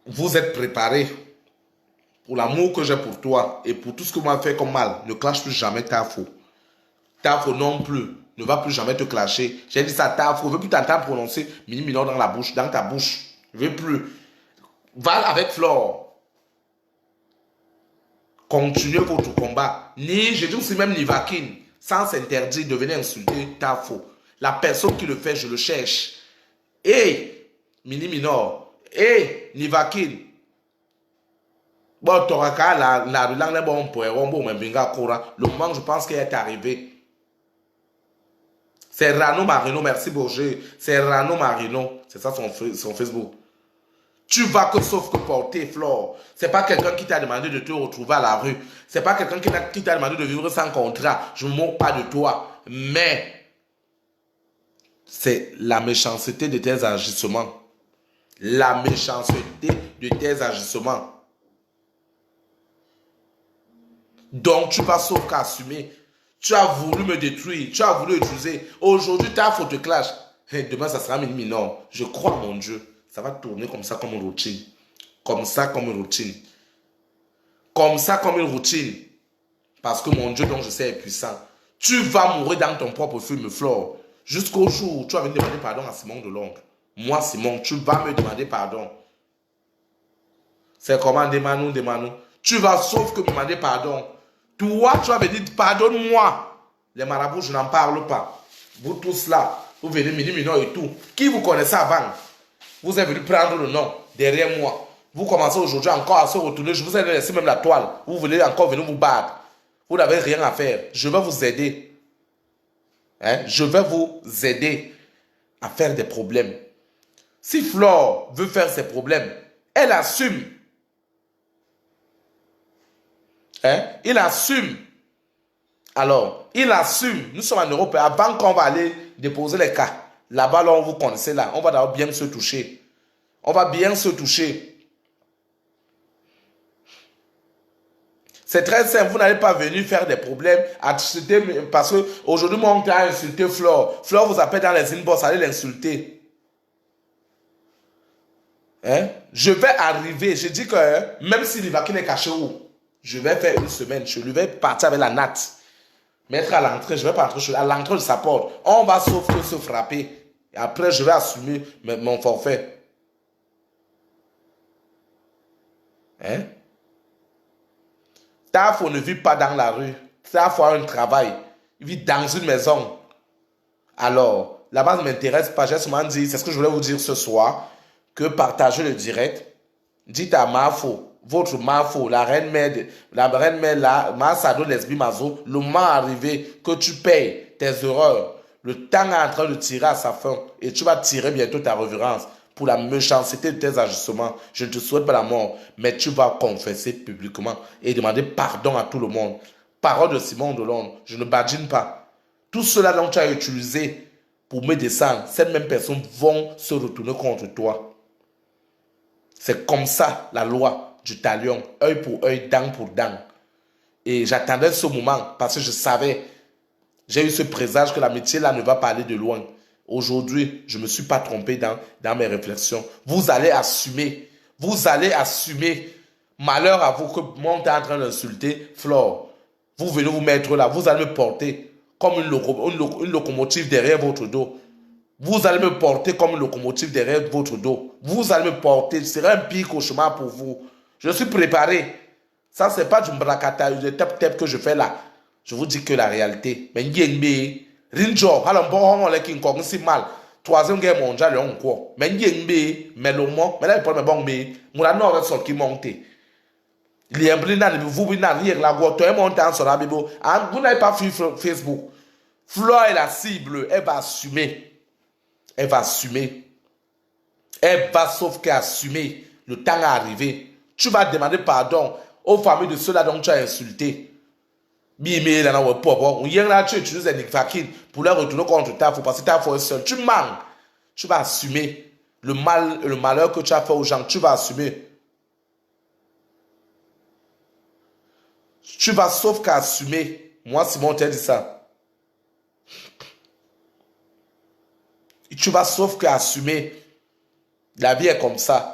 Vous êtes préparés pour l'amour que j'ai pour toi et pour tout ce que moi fait comme mal. Ne clash plus jamais Tafo. Tafo non plus. Ne va plus jamais te clasher. J'ai dit ça, Tafo. Je ne veux plus t'entendre prononcer Mini Minor dans la bouche, dans ta bouche. Je ne veux plus. Va avec Flore. Continuez votre combat. Je dis aussi même Nivakin, sans s'interdire de venir insulter Tafo. La personne qui le fait, je le cherche. Et Mini Minor. Et Nivakin. Bon, Toraka, la langue est bon pour le moment, je pense qu'elle est arrivée. C'est Rano Marino, merci Bourget. C'est Rano Marino. C'est ça son Facebook. Tu vas que sauf que porter, Flore. C'est pas quelqu'un qui t'a demandé de te retrouver à la rue. C'est pas quelqu'un qui t'a demandé de vivre sans contrat. Je ne me moque pas de toi. Mais c'est la méchanceté de tes agissements. La méchanceté de tes agissements. Donc, tu vas sauf qu'à assumer. Tu as voulu me détruire. Tu as voulu utiliser. Aujourd'hui, tu as faute clash. Et demain, ça sera minime. Non. Je crois en mon Dieu. Ça va tourner comme ça, comme une routine. Comme ça, comme une routine. Comme ça, comme une routine. Parce que mon Dieu, dont je sais, est puissant. Tu vas mourir dans ton propre film, Flore. Jusqu'au jour où tu vas me demander pardon à Simon de Londres. Moi, Simon, tu vas me demander pardon. C'est comment, Demanou. Tu vas sauf que me demander pardon. Toi, tu vas me dire pardonne-moi. Les marabouts, je n'en parle pas. Vous tous là, vous venez mini et tout. Qui vous connaissez avant? Vous êtes venu prendre le nom derrière moi. Vous commencez aujourd'hui encore à se retourner. Je vous ai laissé même la toile. Vous voulez encore venir vous battre. Vous n'avez rien à faire. Je vais vous aider. Hein? Je vais vous aider à faire des problèmes. Si Flore veut faire ses problèmes, elle assume. Hein? Il assume. Alors, il assume. Nous sommes en Europe. Avant qu'on va aller déposer les cas, là-bas, là, vous connaissez là, on va d'abord bien se toucher. On va bien se toucher. C'est très simple, vous n'allez pas venir faire des problèmes, parce qu'aujourd'hui, moi, on a insulté Flore. Flore vous appelle dans les inbox, allez l'insulter. Hein? Je vais arriver, je dis que même si Nivakin est caché où, je vais faire une semaine, je lui vais partir avec la natte, mettre à l'entrée, je vais pas entrer à l'entrée de sa porte. On va sauf que se frapper. Et après, je vais assumer mon forfait. Hein? Tafo ne vit pas dans la rue. Tafo a un travail. Il vit dans une maison. Alors, là-bas, ça ne m'intéresse pas. J'ai seulement dit, c'est ce que je voulais vous dire ce soir, que partagez le direct. Dites à Mafo, votre Mafo, la reine mère, là, Masado Lesbi Mazo, le moment arrivé que tu payes tes erreurs. Le temps est en train de tirer à sa fin. Et tu vas tirer bientôt ta révérence. Pour la méchanceté de tes agissements, je ne te souhaite pas la mort, mais tu vas confesser publiquement et demander pardon à tout le monde. Parole de Simon de Londres, je ne badine pas. Tout cela dont tu as utilisé pour me descendre, ces mêmes personnes vont se retourner contre toi. C'est comme ça la loi du talion, œil pour œil, dent pour dent. Et j'attendais ce moment parce que je savais, j'ai eu ce présage que l'amitié là ne va pas aller de loin. Aujourd'hui, je ne me suis pas trompé dans mes réflexions. Vous allez assumer. Vous allez assumer. Malheur à vous que moi, on est en train d'insulter Flore. Vous venez vous mettre là. Vous allez me porter comme une locomotive derrière votre dos. Vous allez me porter comme une locomotive derrière votre dos. Vous allez me porter. Ce sera un pire cauchemar pour vous. Je suis préparé. Ça, ce n'est pas du mbrakata, du tap-tap que je fais là. Je vous dis que la réalité. Mais Rinjo, alors bon, on est qui encore si mal. Troisième guerre mondiale, on quoi. Mais yengbe, mais le mot, mais là, il peut me bon, mais mon anneau est sorti monté. Il y a un brin dans le vous, vous n'avez rien la voix, toi et mon temps sur la bibo. Vous n'avez pas vu Facebook. Flore est la cible, elle va assumer. Elle va assumer. Elle va sauf qu'assumer. Le temps est arrivé. Tu vas demander pardon aux familles de ceux-là dont tu as insulté. Bimé là na popo on yen là tu utilises Nick Vakin pour leur retourner contre ta faut parce que ta faut seul tu mens, tu vas assumer le mal et le malheur que tu as fait aux gens, tu vas assumer, tu vas sauf qu'à assumer. Moi Simon t'a dit ça, tu vas sauf qu'à assumer. La vie est comme ça.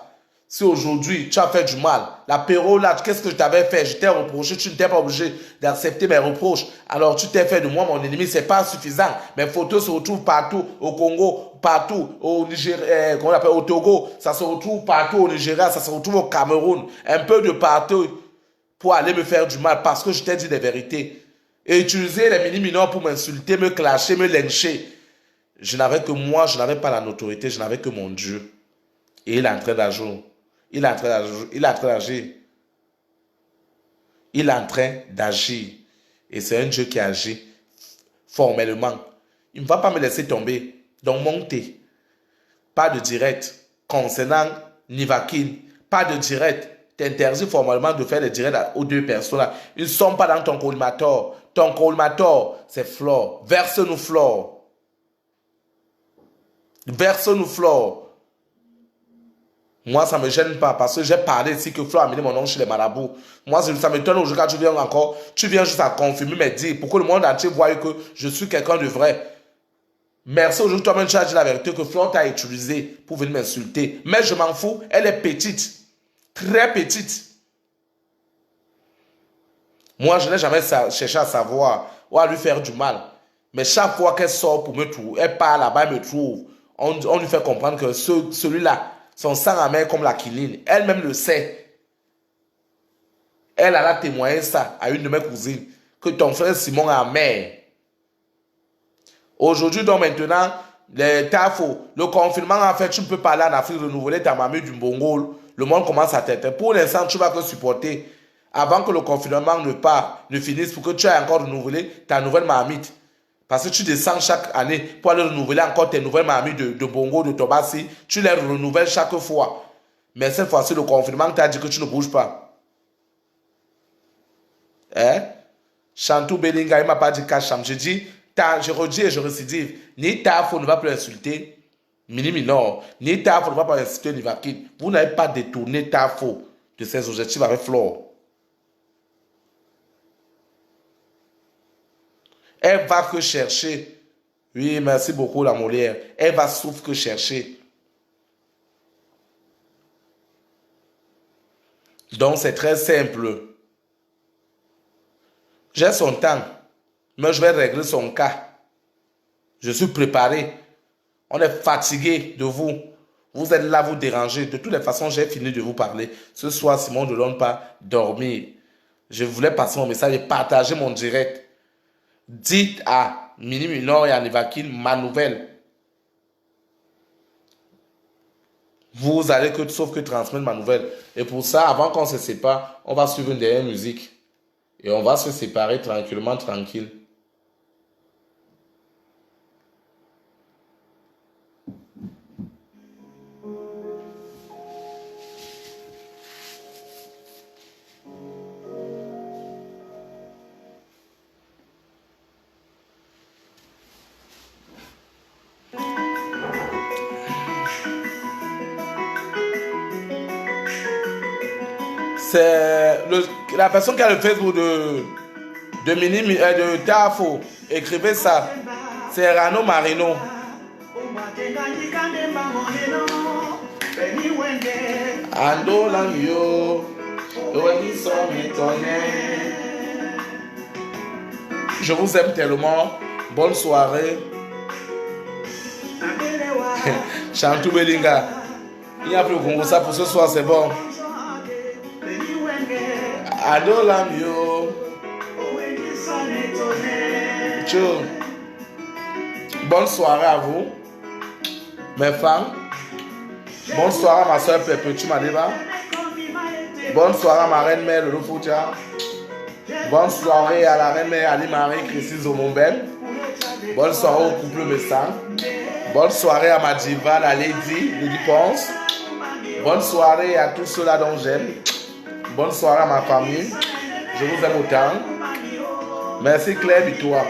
Si aujourd'hui tu as fait du mal, l'apéro là, qu'est-ce que je t'avais fait? Je t'ai reproché, tu n'étais pas obligé d'accepter mes reproches. Alors tu t'es fait de moi mon ennemi, c'est pas suffisant. Mes photos se retrouvent partout au Congo, partout au Nigeria, comment on appelle, au Togo, ça se retrouve partout au Nigeria, ça se retrouve au Cameroun, un peu de partout pour aller me faire du mal parce que je t'ai dit des vérités. Et utiliser les mini-mineurs pour m'insulter, me clasher, me lyncher. Je n'avais que moi, je n'avais pas la notoriété, je n'avais que mon Dieu. Et il est en train d'agir. Il est en train d'agir. Il est en train d'agir. Il est en train d'agir. Et c'est un Dieu qui agit formellement. Il ne va pas me laisser tomber. Donc montez. Pas de direct. Concernant Nivakin, pas de direct. T'interdis formellement de faire des directs aux deux personnes là. Ils ne sont pas dans ton collimateur. Ton collimateur, c'est Flore. Verse-nous Flore. Verse-nous Flore. Moi, ça ne me gêne pas parce que j'ai parlé ici que Flo a amené mon nom chez les marabouts. Moi, ça m'étonne aujourd'hui quand tu viens encore. Tu viens juste à confirmer mes dires pour que le monde entier voie que je suis quelqu'un de vrai. Merci aujourd'hui, toi-même, tu as dit la vérité que Flo t'a utilisé pour venir m'insulter. Mais je m'en fous, elle est petite. Très petite. Moi, je n'ai jamais cherché à savoir ou à lui faire du mal. Mais chaque fois qu'elle sort pour me trouver, elle part là-bas, elle me trouve. On lui fait comprendre que celui-là, son sang amer comme la quinine. Elle-même le sait. Elle a témoigné ça à une de mes cousines. Que ton frère Simon est amer. Aujourd'hui, donc maintenant, le confinement, en fait, tu ne peux pas aller en Afrique renouveler ta mamie du Bongo. Le monde commence à t'être. Pour l'instant, tu vas te supporter. Avant que le confinement ne finisse, pour que tu aies encore renouvelé ta nouvelle marmite. Parce que tu descends chaque année pour aller renouveler encore tes nouvelles marmites de Bongo, de Tobassi. Tu les renouvelles chaque fois. Mais cette fois-ci, le confinement t'a dit que tu ne bouges pas. Hein? Chantou Belinga, il ne m'a pas dit Kacham. Je dis, je redis et je récidive. Ni Tafo ne va plus insulter Mini Minor. Ni Tafo ne va pas insulter Nivakid. Vous n'avez pas détourné Tafo de ses objectifs avec Flore. Elle va que chercher. Oui, merci beaucoup, la Molière. Elle va sauf que chercher. Donc, c'est très simple. J'ai son temps. Mais je vais régler son cas. Je suis préparé. On est fatigué de vous. Vous êtes là, vous dérangez. De toutes les façons, j'ai fini de vous parler. Ce soir, Simon ne donne pas dormir. Je voulais passer mon message et partager mon direct. Dites à Mini Minor et à Nivakin ma nouvelle. Vous allez que sauf que transmettre ma nouvelle. Et pour ça, avant qu'on se sépare, on va suivre une dernière musique. Et on va se séparer tranquillement, tranquille. C'est la personne qui a le Facebook de Tafo. Écrivez ça. C'est Rano Marino. Ando Langio. Je vous aime tellement. Bonne soirée. Chantou Belinga. Il n'y a plus de Congo, ça pour ce soir, c'est bon. Ado Lamio. Ciao. Bonne soirée à vous, mes femmes. Bonne soirée à ma soeur Perpétue Madiba. Bonne soirée à ma reine-mère Lolo Foutia. Bonne soirée à la reine-mère Ali-Marie Christine Zomombel. Bonne soirée au couple Messin. Bonne soirée à ma diva, la Lady Ponce. Bonne soirée à tous ceux-là dont j'aime. Bonne soirée à ma famille. Je vous aime autant. Merci Claire Bitoua.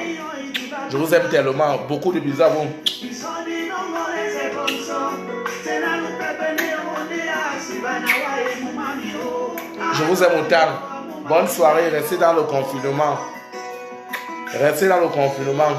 Je vous aime tellement. Beaucoup de bisous à vous. Je vous aime autant. Bonne soirée. Restez dans le confinement. Restez dans le confinement.